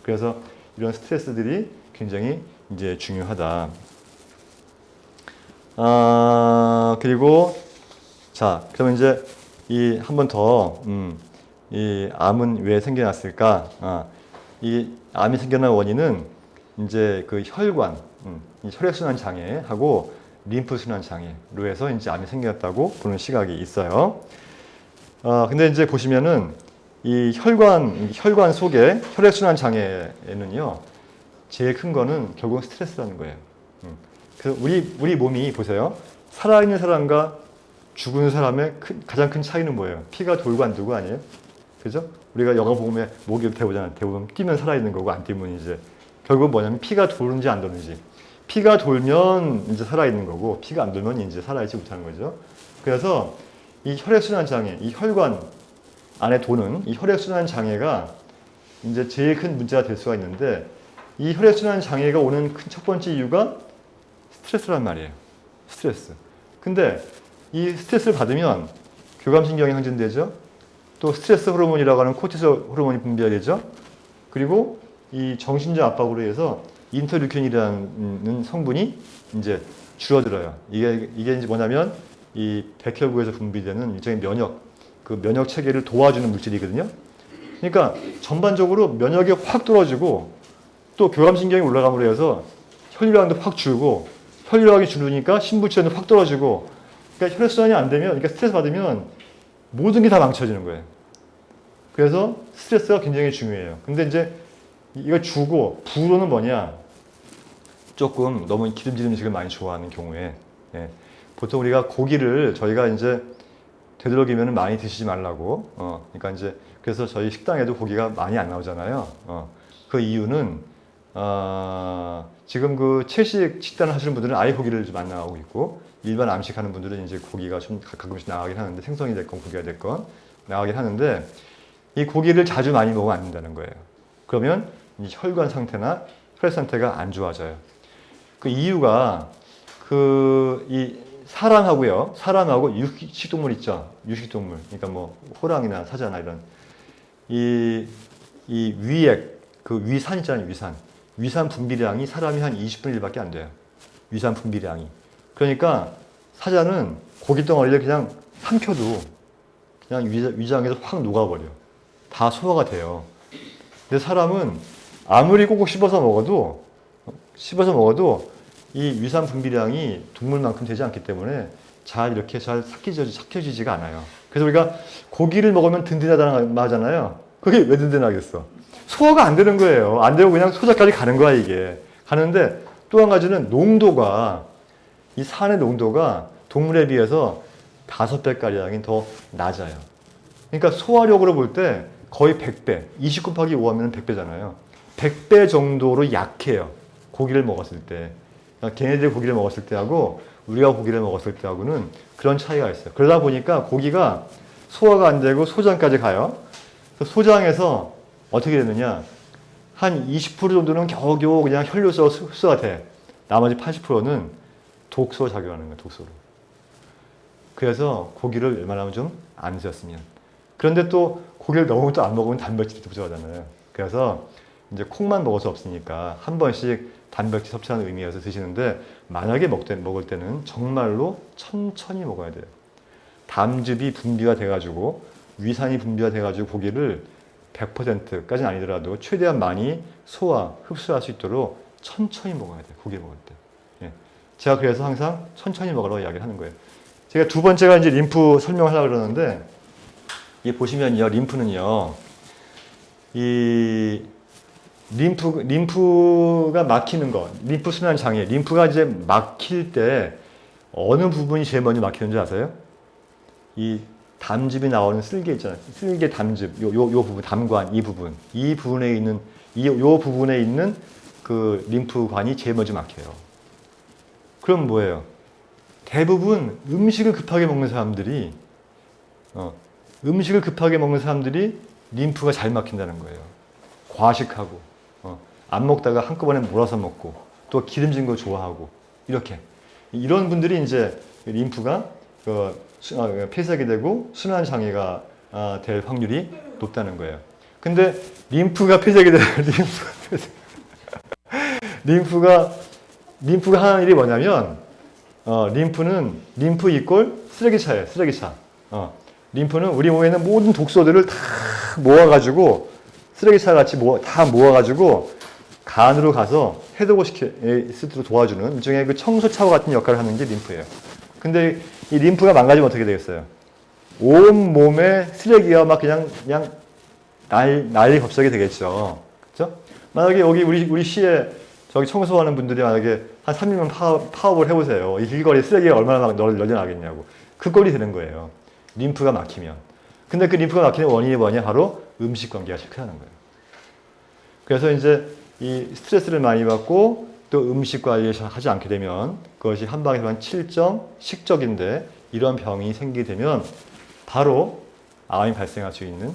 그래서 이런 스트레스들이 굉장히 이제 중요하다. 그리고 자, 그러면 이제 한 번 더, 이 암은 왜 생겨났을까? 이 암이 생겨난 원인은 이제 그 혈관, 이 혈액순환 장애하고 림프순환 장애로 해서 이제 암이 생겼다고 보는 시각이 있어요. 근데 이제 보시면은 이 혈관 속에 혈액순환 장애에는요, 제일 큰 거는 결국 스트레스라는 거예요. 그래서 우리 몸이 보세요. 살아있는 사람과 죽은 사람의 가장 큰 차이는 뭐예요? 피가 돌고 안 돌고 아니에요? 그죠? 우리가 영화 보면 목이 이렇게 오잖아요. 대부분 뛰면 살아있는 거고 안 뛰면 이제 결국 뭐냐면 피가 도는지 안 도는지. 피가 돌면 이제 살아있는 거고 피가 안 돌면 이제 살아있지 못하는 거죠. 그래서 이 혈액순환 장애, 이 혈관 안에 도는 이 혈액순환 장애가 이제 제일 큰 문제가 될 수가 있는데 이 혈액순환 장애가 오는 큰 첫 번째 이유가 스트레스란 말이에요. 스트레스. 근데 이 스트레스를 받으면 교감신경이 항진되죠. 또 스트레스 호르몬이라고 하는 코티솔 호르몬이 분비되죠. 그리고 이 정신적 압박으로 해서 인터류킨이라는 성분이 이제 줄어들어요. 이게 이제 뭐냐면 이 백혈구에서 분비되는 일종의 면역 체계를 도와주는 물질이거든요. 그러니까 전반적으로 면역이 확 떨어지고 또 교감신경이 올라감으로 해서 혈류량도 확 줄고 혈류량이 줄으니까 심부치는 확 떨어지고 그러니까 혈액순환이 안 되면 그러니까 스트레스 받으면 모든 게 다 망쳐지는 거예요. 그래서 스트레스가 굉장히 중요해요. 근데 이제 이거 주고 부로는 뭐냐? 조금 너무 기름진 음식을 많이 좋아하는 경우에 보통 우리가 고기를 저희가 이제 되도록이면 많이 드시지 말라고 그러니까 이제 그래서 저희 식당에도 고기가 많이 안 나오잖아요. 그 이유는 지금 그 채식 식단을 하시는 분들은 아예 고기를 좀 안 나오고 있고 일반 암식하는 분들은 이제 고기가 좀 가끔씩 나가긴 하는데 생선이 됐건 고기가 됐건 나가긴 하는데 이 고기를 자주 많이 먹으면 안 된다는 거예요. 그러면 이 혈관 상태나 혈액 상태가 안 좋아져요. 그 이유가 이 사람하고 육식동물 있죠. 육식동물. 그러니까 뭐 호랑이나 사자나 이런 이 위액 그 위산 있잖아요. 위산 분비량이 사람이 한 20분의 1밖에 안 돼요. 위산 분비량이. 그러니까 사자는 고기 덩어리를 그냥 삼켜도 그냥 위장에서 확 녹아버려. 다 소화가 돼요. 근데 사람은 아무리 꼭꼭 씹어서 먹어도 이 위산 분비량이 동물만큼 되지 않기 때문에 잘 이렇게 잘 삭혀지지가 않아요. 그래서 우리가 고기를 먹으면 든든하다는 말 하잖아요. 그게 왜 든든하겠어? 소화가 안 되는 거예요. 안 되고 그냥 소자까지 가는 거야, 이게. 가는데 또 한 가지는 농도가, 이 산의 농도가 동물에 비해서 5배가량이 더 낮아요. 그러니까 소화력으로 볼 때 거의 100배, 20 곱하기 5 하면 100배잖아요. 100배 정도로 약해요. 고기를 먹었을 때. 걔네들이 고기를 먹었을 때하고 우리가 고기를 먹었을 때하고는 그런 차이가 있어요. 그러다 보니까 고기가 소화가 안 되고 소장까지 가요. 소장에서 어떻게 되느냐. 한 20% 정도는 겨우겨우 그냥 혈류소 흡수가 돼. 나머지 80%는 독소 작용하는 거예요. 독소로. 그래서 고기를 웬만하면 좀 안 드셨으면. 그런데 또 고기를 너무 또 안 먹으면 단백질이 부족하잖아요. 그래서 이제 콩만 먹을 수 없으니까 한 번씩 단백질 섭취하는 의미에서 드시는데 만약에 먹을 때는 정말로 천천히 먹어야 돼요. 담즙이 분비가 돼가지고 위산이 분비가 돼가지고 고기를 100%까지는 아니더라도 최대한 많이 소화, 흡수할 수 있도록 천천히 먹어야 돼요. 고기 먹을 때. 예. 제가 그래서 항상 천천히 먹으라고 이야기를 하는 거예요. 제가 두 번째가 이제 림프 설명하려고 그러는데 이 보시면요. 림프는요. 이 림프가 막히는 거, 림프 순환 장애, 림프가 이제 막힐 때 어느 부분이 제일 먼저 막히는 줄 아세요? 이 담즙이 나오는 쓸개 있잖아요. 쓸개 담즙, 요 부분, 담관, 이 부분에 있는, 요 부분에 있는 그 림프관이 제일 먼저 막혀요. 그럼 뭐예요? 대부분 음식을 급하게 먹는 사람들이, 림프가 잘 막힌다는 거예요. 과식하고, 안 먹다가 한꺼번에 몰아서 먹고, 또 기름진 거 좋아하고, 이렇게. 이런 분들이 이제 림프가 폐색이 되고 순환장애가 될 확률이 높다는 거예요. 근데 림프가 폐색이 되면 림프가 하는 일이 뭐냐면 림프 이꼴 쓰레기차예요. 쓰레기차. 림프는 우리 몸에 있는 모든 독소들을 다 모아가지고 쓰레기차 같이 다 모아가지고 간으로 가서 해독을 시키도록 도와주는 일종의 그 청소차와 같은 역할을 하는 게 림프예요. 근데 이 림프가 망가지면 어떻게 되겠어요? 온 몸에 쓰레기가 막 그냥 난리 법석이 되겠죠. 그렇죠? 만약에 여기 우리 시에 저기 청소하는 분들이 만약에 한 3일만 파업을 해보세요. 이 길거리에 쓰레기가 얼마나 막 널려나겠냐고. 그 꼴이 되는 거예요. 림프가 막히면. 근데 그 림프가 막히는 원인이 뭐냐? 바로 음식 관계가 실크하는 거예요. 그래서 이제 이 스트레스를 많이 받고 또 음식 관리를 하지 않게 되면 그것이 한방에서만 7점 식적인데 이런 병이 생기게 되면 바로 암이 발생할 수 있는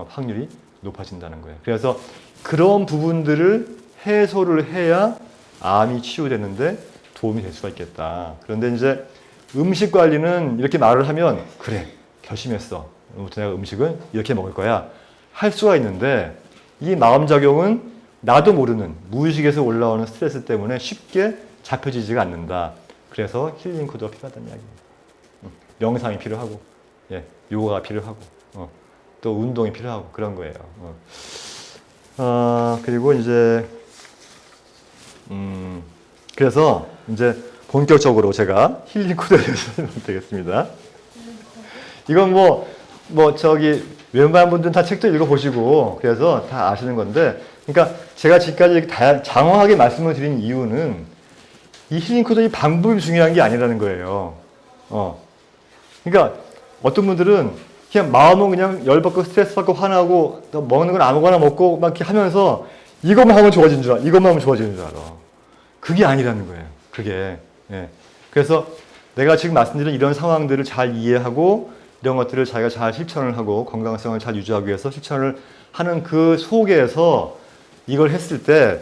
확률이 높아진다는 거예요. 그래서 그런 부분들을 해소를 해야 암이 치유되는데 도움이 될 수가 있겠다. 그런데 이제 음식 관리는 이렇게 말을 하면 그래 결심했어. 오늘부터 내가 음식은 이렇게 먹을 거야. 할 수가 있는데 이 마음작용은 나도 모르는 무의식에서 올라오는 스트레스 때문에 쉽게 잡혀지지가 않는다. 그래서 힐링 코드가 필요하다는 이야기입니다. 명상이 필요하고, 요가가 필요하고, 또 운동이 필요하고 그런 거예요. 그리고 이제 그래서 이제 본격적으로 제가 힐링 코드에 대해서 설명드리겠습니다. 이건 저기 웬만한 분들은 다 책도 읽어보시고 그래서 다 아시는 건데, 그러니까 제가 지금까지 이렇게 장황하게 말씀을 드린 이유는 이 힐링 코드의 방법이 중요한 게 아니라는 거예요. 그러니까 어떤 분들은 그냥 마음은 그냥 열받고 스트레스 받고 화나고 먹는 건 아무거나 먹고 막 이렇게 하면서 이것만 하면 좋아지는 줄 알아. 이것만 하면 좋아지는 줄 알아. 그게 아니라는 거예요. 그게. 그래서 내가 지금 말씀드린 이런 상황들을 잘 이해하고 이런 것들을 자기가 잘 실천을 하고 건강성을 잘 유지하기 위해서 실천을 하는 그 속에서 이걸 했을 때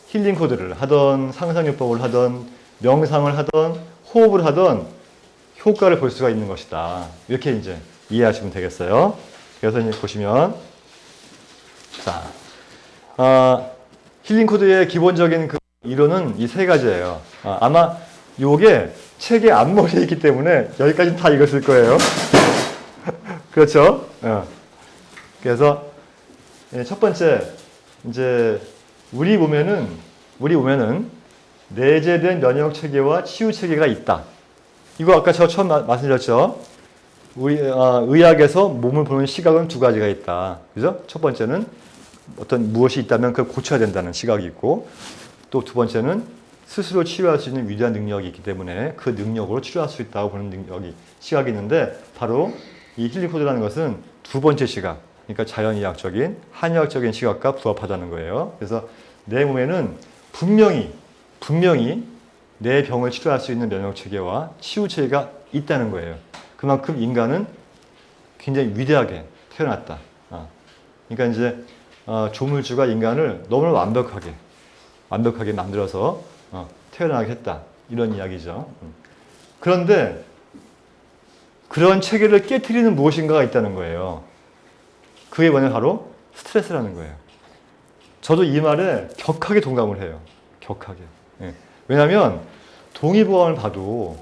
힐링 코드를 하던 상상요법을 하던 명상을 하던 호흡을 하던 효과를 볼 수가 있는 것이다. 이렇게 이제 이해하시면 되겠어요. 그래서 이제 보시면 자, 힐링 코드의 기본적인 그 이론은 이 세 가지예요. 아마 요게 책의 앞머리에 있기 때문에 여기까지는 다 읽었을 거예요. 그렇죠? 그래서 예, 첫 번째, 이제 우리 몸에는 내재된 면역 체계와 치유 체계가 있다. 이거 아까 저 처음 말씀드렸죠. 우리 의학에서 몸을 보는 시각은 두 가지가 있다. 그죠? 첫 번째는 어떤 무엇이 있다면 그걸 고쳐야 된다는 시각이 있고, 또 두 번째는 스스로 치료할 수 있는 위대한 능력이 있기 때문에 그 능력으로 치료할 수 있다고 보는 능력이 시각이 있는데, 바로 이 힐링 코드라는 것은 두 번째 시각, 그러니까 자연의학적인 한의학적인 시각과 부합하다는 거예요. 그래서 내 몸에는 분명히 내 병을 치료할 수 있는 면역 체계와 치유 체계가 있다는 거예요. 그만큼 인간은 굉장히 위대하게 태어났다. 그러니까 이제 조물주가 인간을 너무 완벽하게 만들어서 태어나게 했다. 이런 이야기죠. 그런데 그런 체계를 깨트리는 무엇인가가 있다는 거예요. 그게 뭐냐, 바로 스트레스라는 거예요. 저도 이 말에 격하게 동감을 해요. 격하게. 예. 왜냐하면 동의보감을 봐도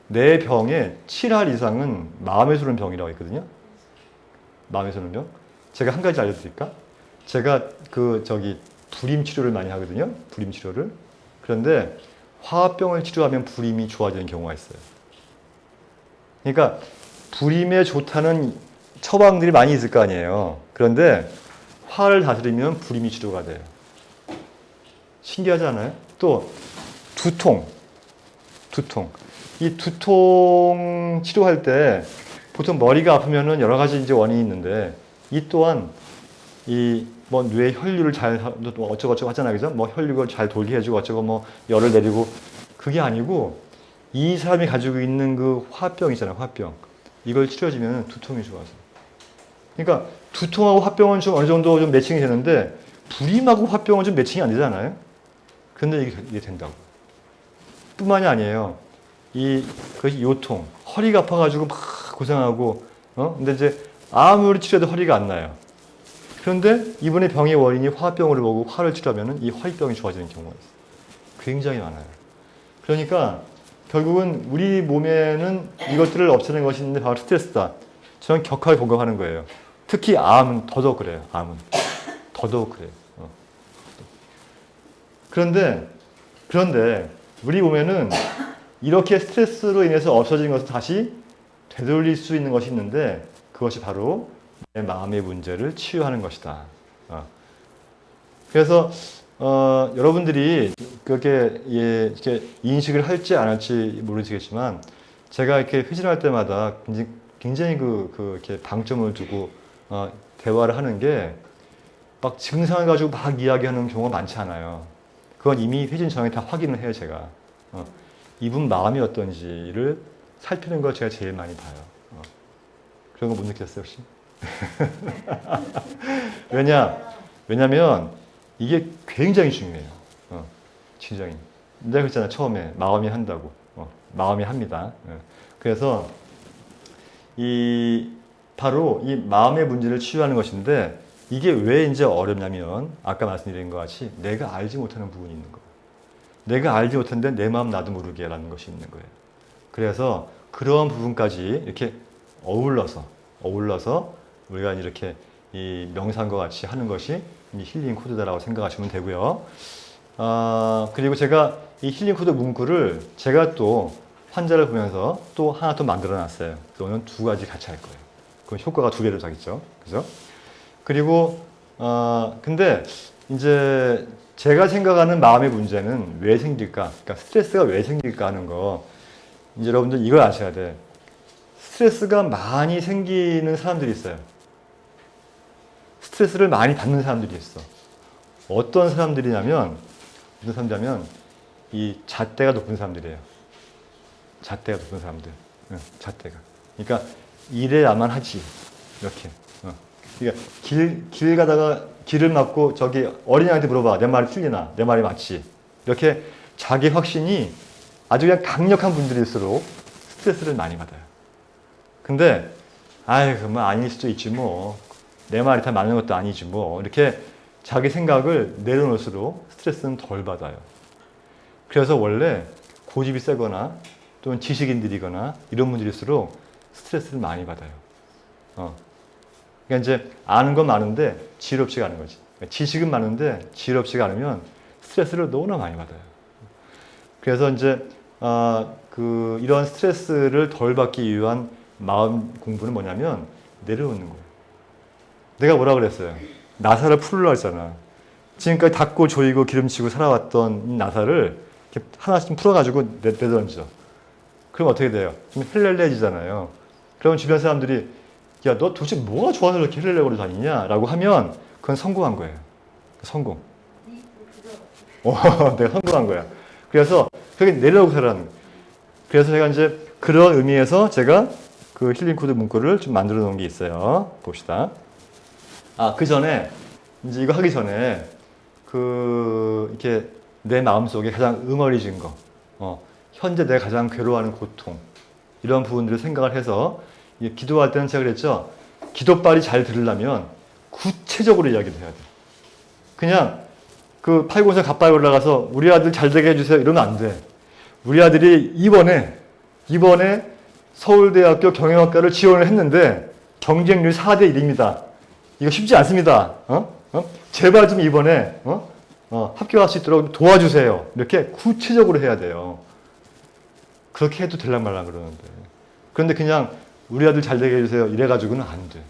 내 병의 7할 이상은 마음에서 오는 병이라고 했거든요. 마음에서 오는 병. 제가 한 가지 알려드릴까? 제가 불임 치료를 많이 하거든요. 불임 치료를. 그런데 화합병을 치료하면 불임이 좋아지는 경우가 있어요. 그러니까 불임에 좋다는 처방들이 많이 있을 거 아니에요. 그런데 화를 다스리면 불임이 치료가 돼요. 신기하지 않아요? 또 두통. 이 두통 치료할 때 보통 머리가 아프면은 여러 가지 이제 원인이 있는데, 이 또한 뭐 뇌 혈류를 잘 어쩌고저쩌고 하잖아요. 그죠? 뭐 혈류를 잘 돌게 해주고 어쩌고 뭐 열을 내리고, 그게 아니고 이 사람이 가지고 있는 그 화병 있잖아요. 화병. 이걸 치료해주면 두통이 좋아져. 그러니까 두통하고 화병은 좀 어느 정도 좀 매칭이 되는데, 불임하고 화병은 좀 매칭이 안 되잖아요. 근데 이게 된다고. 뿐만이 아니에요. 그것이 요통, 허리가 아파가지고 막 고생하고, 근데 이제 아무리 치료해도 허리가 안 나요. 그런데 이분의 병의 원인이 화병으로 보고 화를 치료하면 이 허리병이 좋아지는 경우가 있어요. 굉장히 많아요. 그러니까 결국은 우리 몸에는 이것들을 없애는 것이 있는데 바로 스트레스다. 저는 격하게 공감하는 거예요. 특히 암은 더더욱 그래요. 암은 더더욱 그래요. 그런데 우리 몸에는 이렇게 스트레스로 인해서 없어진 것을 다시 되돌릴 수 있는 것이 있는데, 그것이 바로 내 마음의 문제를 치유하는 것이다. 그래서 여러분들이 그렇게 이렇게 인식을 할지 안 할지 모르시겠지만, 제가 이렇게 회진할 때마다 굉장히 이렇게 방점을 두고 대화를 하는 게, 막 증상을 가지고 막 이야기하는 경우가 많지 않아요. 그건 이미 회진 전에 다 확인을 해요, 제가. 이분 마음이 어떤지를 살피는 걸 제가 제일 많이 봐요. 그런 거 못 느꼈어요, 혹시? 왜냐면 이게 굉장히 중요해요. 굉장히. 내가 그랬잖아요, 처음에. 마음이 한다고. 마음이 합니다. 그래서 바로 이 마음의 문제를 치유하는 것인데, 이게 왜 이제 어렵냐면, 아까 말씀드린 것 같이 내가 알지 못하는 부분이 있는 거예요. 내가 알지 못했는데 내 마음 나도 모르게 라는 것이 있는 거예요. 그래서 그런 부분까지 이렇게 어울러서 우리가 이렇게 이 명상과 같이 하는 것이 이 힐링 코드다라고 생각하시면 되고요. 그리고 제가 이 힐링 코드 문구를 제가 또 환자를 보면서 또 하나 더 만들어 놨어요. 그거는 두 가지 같이 할 거예요. 그럼 효과가 두 배로 되겠죠. 그죠? 그리고 근데 이제 제가 생각하는 마음의 문제는 왜 생길까? 그러니까 스트레스가 왜 생길까 하는 거, 이제 여러분들 이걸 아셔야 돼. 스트레스가 많이 생기는 사람들이 있어요. 스트레스를 많이 받는 사람들이 있어. 어떤 사람들이냐면 이 잣대가 높은 사람들이에요. 잣대가 높은 사람들. 잣대가. 그러니까 이래야만 하지. 이렇게. 그러니까 길 가다가 길을 막고 저기 어린이한테 물어봐. 내 말이 틀리나? 내 말이 맞지? 이렇게 자기 확신이 아주 그냥 강력한 분들일수록 스트레스를 많이 받아요. 근데 그만 아닐 수도 있지 뭐. 내 말이 다 맞는 것도 아니지 뭐. 이렇게 자기 생각을 내려놓을수록 스트레스는 덜 받아요. 그래서 원래 고집이 세거나 또는 지식인들이거나 이런 분들일수록 스트레스를 많이 받아요. 그러니까 이제 아는 건 많은데 지혜롭지가 않은 거지. 그러니까 지식은 많은데 지혜롭지가 않으면 스트레스를 너무나 많이 받아요. 그래서 이제 이런 스트레스를 덜 받기 위한 마음 공부는 뭐냐면 내려놓는 거예요. 내가 뭐라 그랬어요? 나사를 풀으라 했잖아. 지금까지 닦고 조이고 기름치고 살아왔던 이 나사를 이렇게 하나씩 풀어가지고 내던져. 그럼 어떻게 돼요? 좀 헬렐레해지잖아요. 그러면 주변 사람들이 야, 너 도대체 뭐가 좋아서 이렇게 헬렐레거리고 다니냐? 라고 하면 그건 성공한 거예요. 성공. 내가 성공한 거야. 그래서 그게 내려놓고 살아라는 거예요. 그래서 제가 이제 그런 의미에서 제가 그 힐링 코드 문구를 좀 만들어 놓은 게 있어요. 봅시다. 그 전에 이제 이거 하기 전에 이렇게 내 마음속에 가장 응어리진 거, 현재 내가 가장 괴로워하는 고통, 이런 부분들을 생각을 해서 기도할 때는 제가 그랬죠. 기도빨이 잘 들으려면 구체적으로 이야기를 해야 돼. 그냥 그 팔공산 갓바위 올라가서 우리 아들 잘 되게 해주세요 이러면 안 돼. 우리 아들이 이번에 서울대학교 경영학과를 지원을 했는데 경쟁률 4대 1입니다. 이거 쉽지 않습니다. 제발 좀 이번에 합격할 수 있도록 도와주세요. 이렇게 구체적으로 해야 돼요. 그렇게 해도 될랑 말랑 그러는데. 그런데 그냥 우리 아들 잘 되게 해주세요 이래가지고는 안 돼.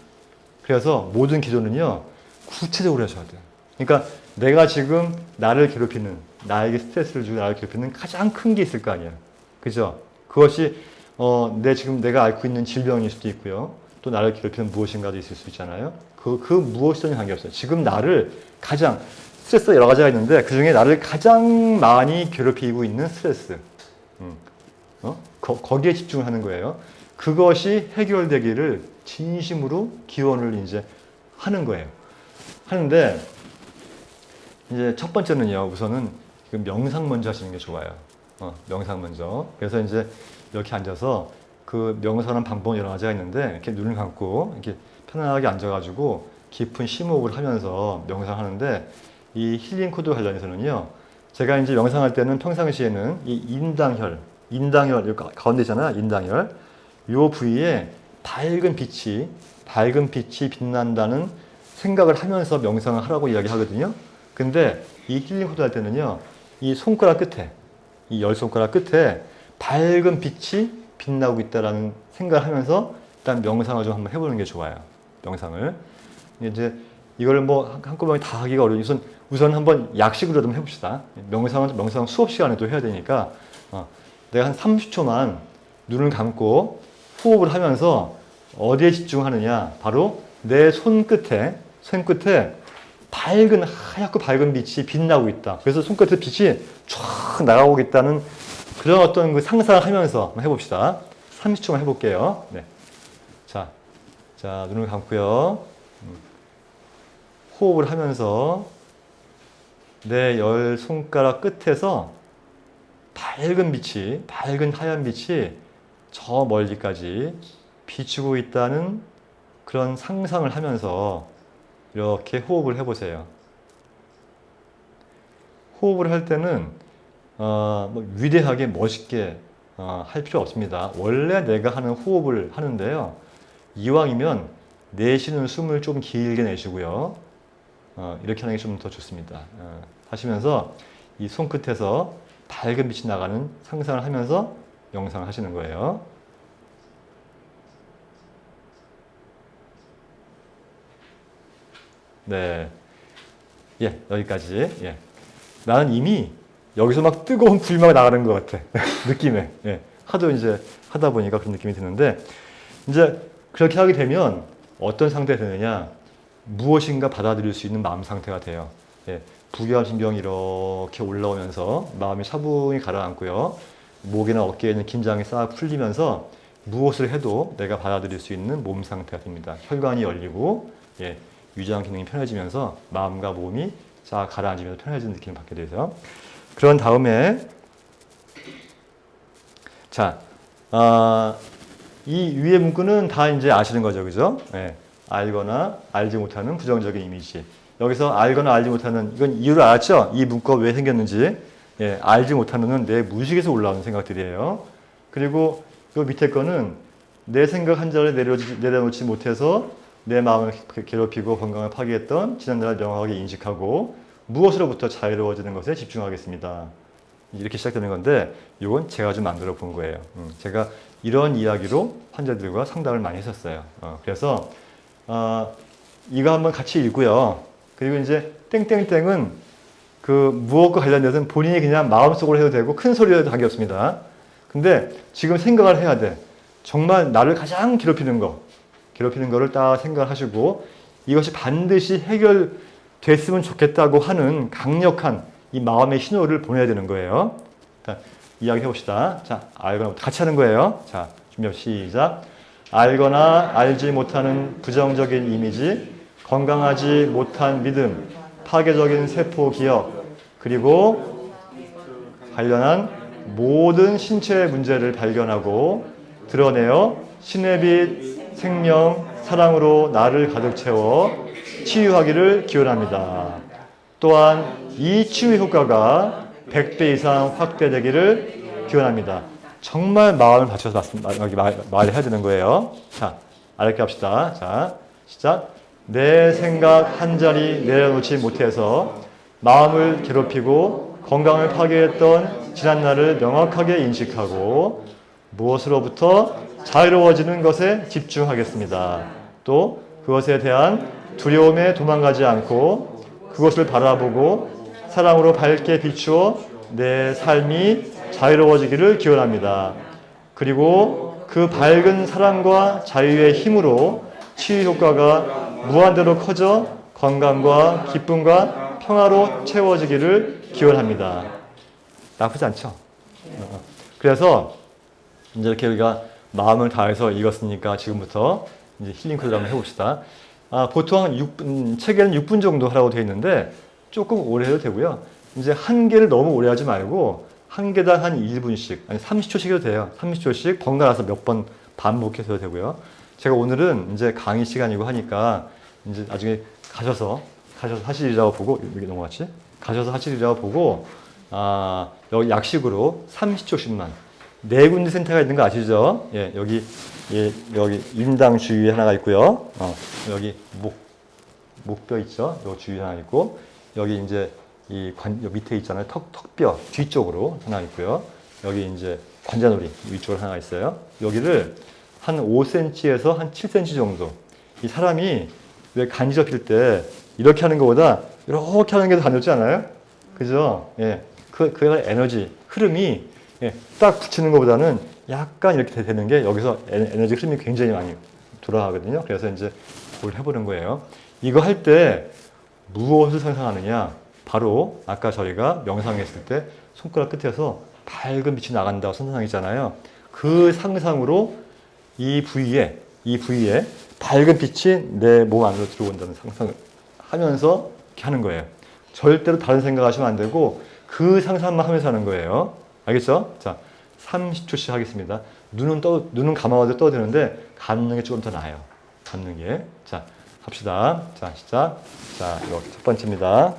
그래서 모든 기도는요 구체적으로 하셔야 돼요. 그러니까 내가 지금 나를 괴롭히는, 나에게 스트레스를 주고 나를 괴롭히는 가장 큰 게 있을 거 아니야. 그죠? 그것이 지금 내가 앓고 있는 질병일 수도 있고요. 또 나를 괴롭히는 무엇인가도 있을 수 있잖아요. 그 무엇이든 관계없어요. 지금 나를 가장, 스트레스가 여러 가지가 있는데 그 중에 나를 가장 많이 괴롭히고 있는 스트레스. 거기에 집중을 하는 거예요. 그것이 해결되기를 진심으로 기원을 이제 하는 거예요. 하는데 이제 첫 번째는요, 우선은 명상 먼저 하시는 게 좋아요. 명상 먼저. 그래서 이제 이렇게 앉아서 그 명상하는 방법은 여러 가지가 있는데 이렇게 눈을 감고 이렇게 편안하게 앉아가지고 깊은 심호흡을 하면서 명상하는데 이 힐링 코드 관련해서는요, 제가 이제 명상할 때는 평상시에는 이 인당혈 여기 가운데 있잖아, 인당혈. 요 부위에 밝은 빛이 빛난다는 생각을 하면서 명상을 하라고 이야기하거든요. 근데 이 힐링 코드 할 때는요, 이 손가락 끝에, 이 열 손가락 끝에 밝은 빛이 빛나고 있다라는 생각을 하면서 일단 명상을 좀 한번 해보는 게 좋아요. 명상을. 이제 이걸 뭐 한꺼번에 다 하기가 어려우니 우선 한번 약식으로 좀 해봅시다. 명상 수업 시간에도 해야 되니까 내가 한 30초만 눈을 감고 호흡을 하면서 어디에 집중하느냐, 바로 내 손끝에 하얗고 밝은 빛이 빛나고 있다. 그래서 손끝에 빛이 쫙 나가고 있다는 그런 어떤 그 상상을 하면서 한번 해봅시다. 30초만 해볼게요. 네. 자, 눈을 감고요. 호흡을 하면서 내 열 손가락 끝에서 밝은 하얀 빛이 저 멀리까지 비추고 있다는 그런 상상을 하면서 이렇게 호흡을 해보세요. 호흡을 할 때는 뭐 위대하게 멋있게 할 필요 없습니다. 원래 내가 하는 호흡을 하는데요. 이왕이면 내쉬는 숨을 좀 길게 내쉬고요. 이렇게 하는 게 좀 더 좋습니다. 하시면서 이 손끝에서 밝은 빛이 나가는 상상을 하면서 명상을 하시는 거예요. 네. 여기까지. 나는 이미 여기서 막 뜨거운 불이 나가는 것 같아. 느낌에. 하도 이제 하다 보니까 그런 느낌이 드는데, 이제 그렇게 하게 되면 어떤 상태가 되느냐, 무엇인가 받아들일 수 있는 마음 상태가 돼요. 부교감신경이 이렇게 올라오면서 마음이 차분히 가라앉고요. 목이나 어깨에 있는 긴장이 싹 풀리면서 무엇을 해도 내가 받아들일 수 있는 몸 상태가 됩니다. 혈관이 열리고, 위장 기능이 편해지면서 마음과 몸이 싹 가라앉으면서 편해지는 느낌을 받게 되죠. 그런 다음에 이 위의 문구는 다 이제 아시는 거죠, 그죠? 알거나 알지 못하는 부정적인 이미지. 여기서 알거나 알지 못하는, 이건 이유를 알았죠? 이 문구가 왜 생겼는지. 알지 못하는은 내 무의식에서 올라오는 생각들이에요. 그리고 이 밑에 거는 내 생각 한 자를 내려놓지 못해서 내 마음을 괴롭히고 건강을 파괴했던 지난날을 명확하게 인식하고 무엇으로부터 자유로워지는 것에 집중하겠습니다. 이렇게 시작되는 건데 이건 제가 좀 만들어 본 거예요. 제가 이런 이야기로 환자들과 상담을 많이 했었어요. 그래서 이거 한번 같이 읽고요. 그리고 이제 땡땡땡은 그 무엇과 관련돼서는 본인이 그냥 마음속으로 해도 되고 큰 소리로 해도 관계없습니다. 근데 지금 생각을 해야 돼. 정말 나를 가장 괴롭히는 거를 딱 생각하시고 이것이 반드시 해결됐으면 좋겠다고 하는 강력한 이 마음의 신호를 보내야 되는 거예요. 자, 이야기 해봅시다. 자, 알거나 같이 하는 거예요. 자, 준비 시작. 알거나 알지 못하는 부정적인 이미지, 건강하지 못한 믿음, 파괴적인 세포 기억, 그리고 관련한 모든 신체의 문제를 발견하고 드러내어 신의 빛, 생명, 사랑으로 나를 가득 채워 치유하기를 기원합니다. 또한 이 치유 효과가 100배 이상 확대되기를 기원합니다. 정말 마음을 바쳐서 말을 해야 되는 거예요. 자, 알게 합시다. 자, 시작. 내 생각 한 자리 내려놓지 못해서 마음을 괴롭히고 건강을 파괴했던 지난날을 명확하게 인식하고 무엇으로부터 자유로워지는 것에 집중하겠습니다. 또 그것에 대한 두려움에 도망가지 않고 그것을 바라보고 사랑으로 밝게 비추어 내 삶이 자유로워지기를 기원합니다. 그리고 그 밝은 사랑과 자유의 힘으로 치유 효과가 무한대로 커져 건강과 기쁨과 평화로 채워지기를 기원합니다. 나쁘지 않죠? 그래서 이제 이렇게 우리가 마음을 다해서 읽었으니까 지금부터 이제 힐링 코드를 한번 해봅시다. 보통 6분, 책에는 6분 정도 하라고 되어 있는데 조금 오래 해도 되고요. 이제 한 개를 너무 오래 하지 말고 한 개당 한 1분씩, 아니 30초씩 해도 돼요. 30초씩 번갈아서 몇 번 반복해서 해도 되고요. 제가 오늘은 이제 강의 시간이고 하니까 이제 나중에 가셔서 하시리라고 보고, 여기 넘어갔지? 가셔서 하시리라고 보고, 여기 약식으로 30초씩만. 네 군데 센터가 있는 거 아시죠? 예, 여기 인당 주위에 하나가 있고요. 여기 목뼈 있죠? 요 주위에 하나 있고, 여기 이제 요 밑에 있잖아요. 턱뼈 뒤쪽으로 하나 있고요. 여기 이제 관자놀이 위쪽으로 하나 있어요. 여기를 한 5cm에서 한 7cm 정도. 이 사람이 왜 간지럽힐 때 이렇게 하는 것보다 이렇게 하는 게 더 간지럽지 않아요? 그죠? 예. 그 에너지 흐름이 딱 붙이는 것보다는 약간 이렇게 되는 게 여기서 에너지 흐름이 굉장히 많이 돌아가거든요. 그래서 이제 그걸 해보는 거예요. 이거 할 때 무엇을 상상하느냐? 바로 아까 저희가 명상했을 때 손가락 끝에서 밝은 빛이 나간다고 상상했잖아요. 그 상상으로 이 부위에 밝은 빛이 내 몸 안으로 들어온다는 상상을 하면서 이렇게 하는 거예요. 절대로 다른 생각하시면 안 되고 그 상상만 하면서 하는 거예요. 알겠죠? 자, 30초씩 하겠습니다. 눈은 감아도 떠도 되는데 감는 게 조금 더 나아요. 감는 게. 자, 합시다. 자, 시작. 자, 이렇게 첫 번째입니다.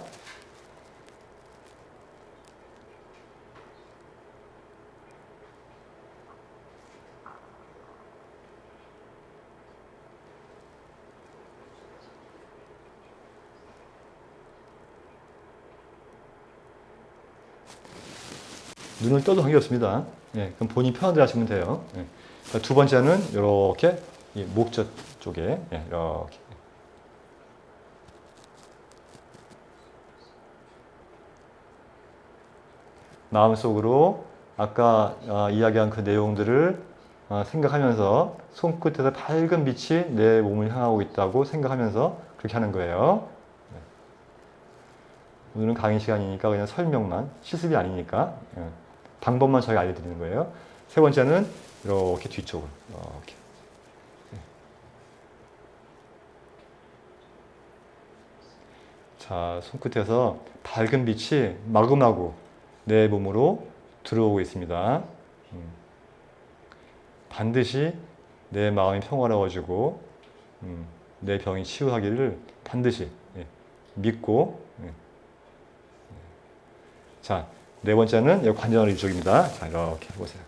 눈을 떠도 관계없습니다. 예, 그럼 본인 편한 대로 하시면 돼요. 예. 두 번째는 이렇게 목젖 쪽에 이렇게 마음속으로 아까 이야기한 그 내용들을 생각하면서 손끝에서 밝은 빛이 내 몸을 향하고 있다고 생각하면서 그렇게 하는 거예요. 오늘은 강의 시간이니까 그냥 설명만, 실습이 아니니까 방법만 저희가 알려드리는 거예요. 세 번째는 이렇게 뒤쪽으로 이렇게. 자, 손끝에서 밝은 빛이 마구마구 내 몸으로 들어오고 있습니다. 반드시 내 마음이 평화로워지고 내 병이 치유하기를 반드시 믿고. 자, 네 번째는 여기 관자놀이 이쪽입니다. 자, 이렇게 해보세요.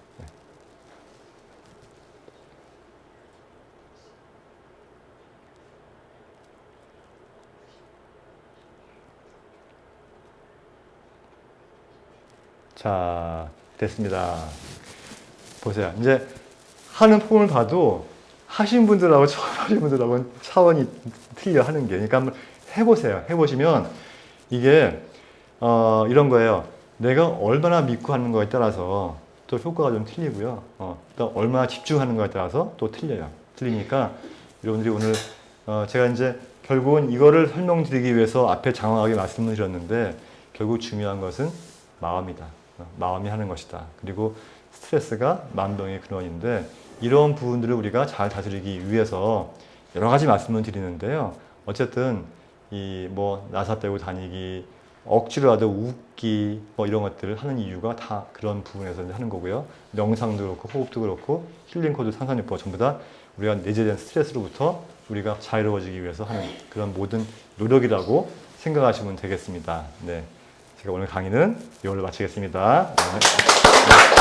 자, 됐습니다. 보세요. 이제 하는 폼을 봐도 하신 분들하고 처음 하신 분들하고는 차원이 틀려 하는 게. 그러니까 한번 해보세요. 해보시면 이게 이런 거예요. 내가 얼마나 믿고 하는 거에 따라서 또 효과가 좀 틀리고요. 또 얼마나 집중하는 거에 따라서 또 틀려요. 틀리니까 여러분들이 오늘 제가 이제 결국은 이거를 설명드리기 위해서 앞에 장황하게 말씀을 드렸는데 결국 중요한 것은 마음이다. 마음이 하는 것이다. 그리고 스트레스가 만병의 근원인데 이런 부분들을 우리가 잘 다스리기 위해서 여러 가지 말씀을 드리는데요. 어쨌든 이 뭐 나사 빼고 다니기, 억지로라도 웃기 뭐 이런 것들을 하는 이유가 다 그런 부분에서 하는 거고요. 명상도 그렇고 호흡도 그렇고 힐링 코드 산산유법 전부 다 우리가 내재된 스트레스로부터 우리가 자유로워지기 위해서 하는 그런 모든 노력이라고 생각하시면 되겠습니다. 네, 제가 오늘 강의는 이걸로 마치겠습니다. 네.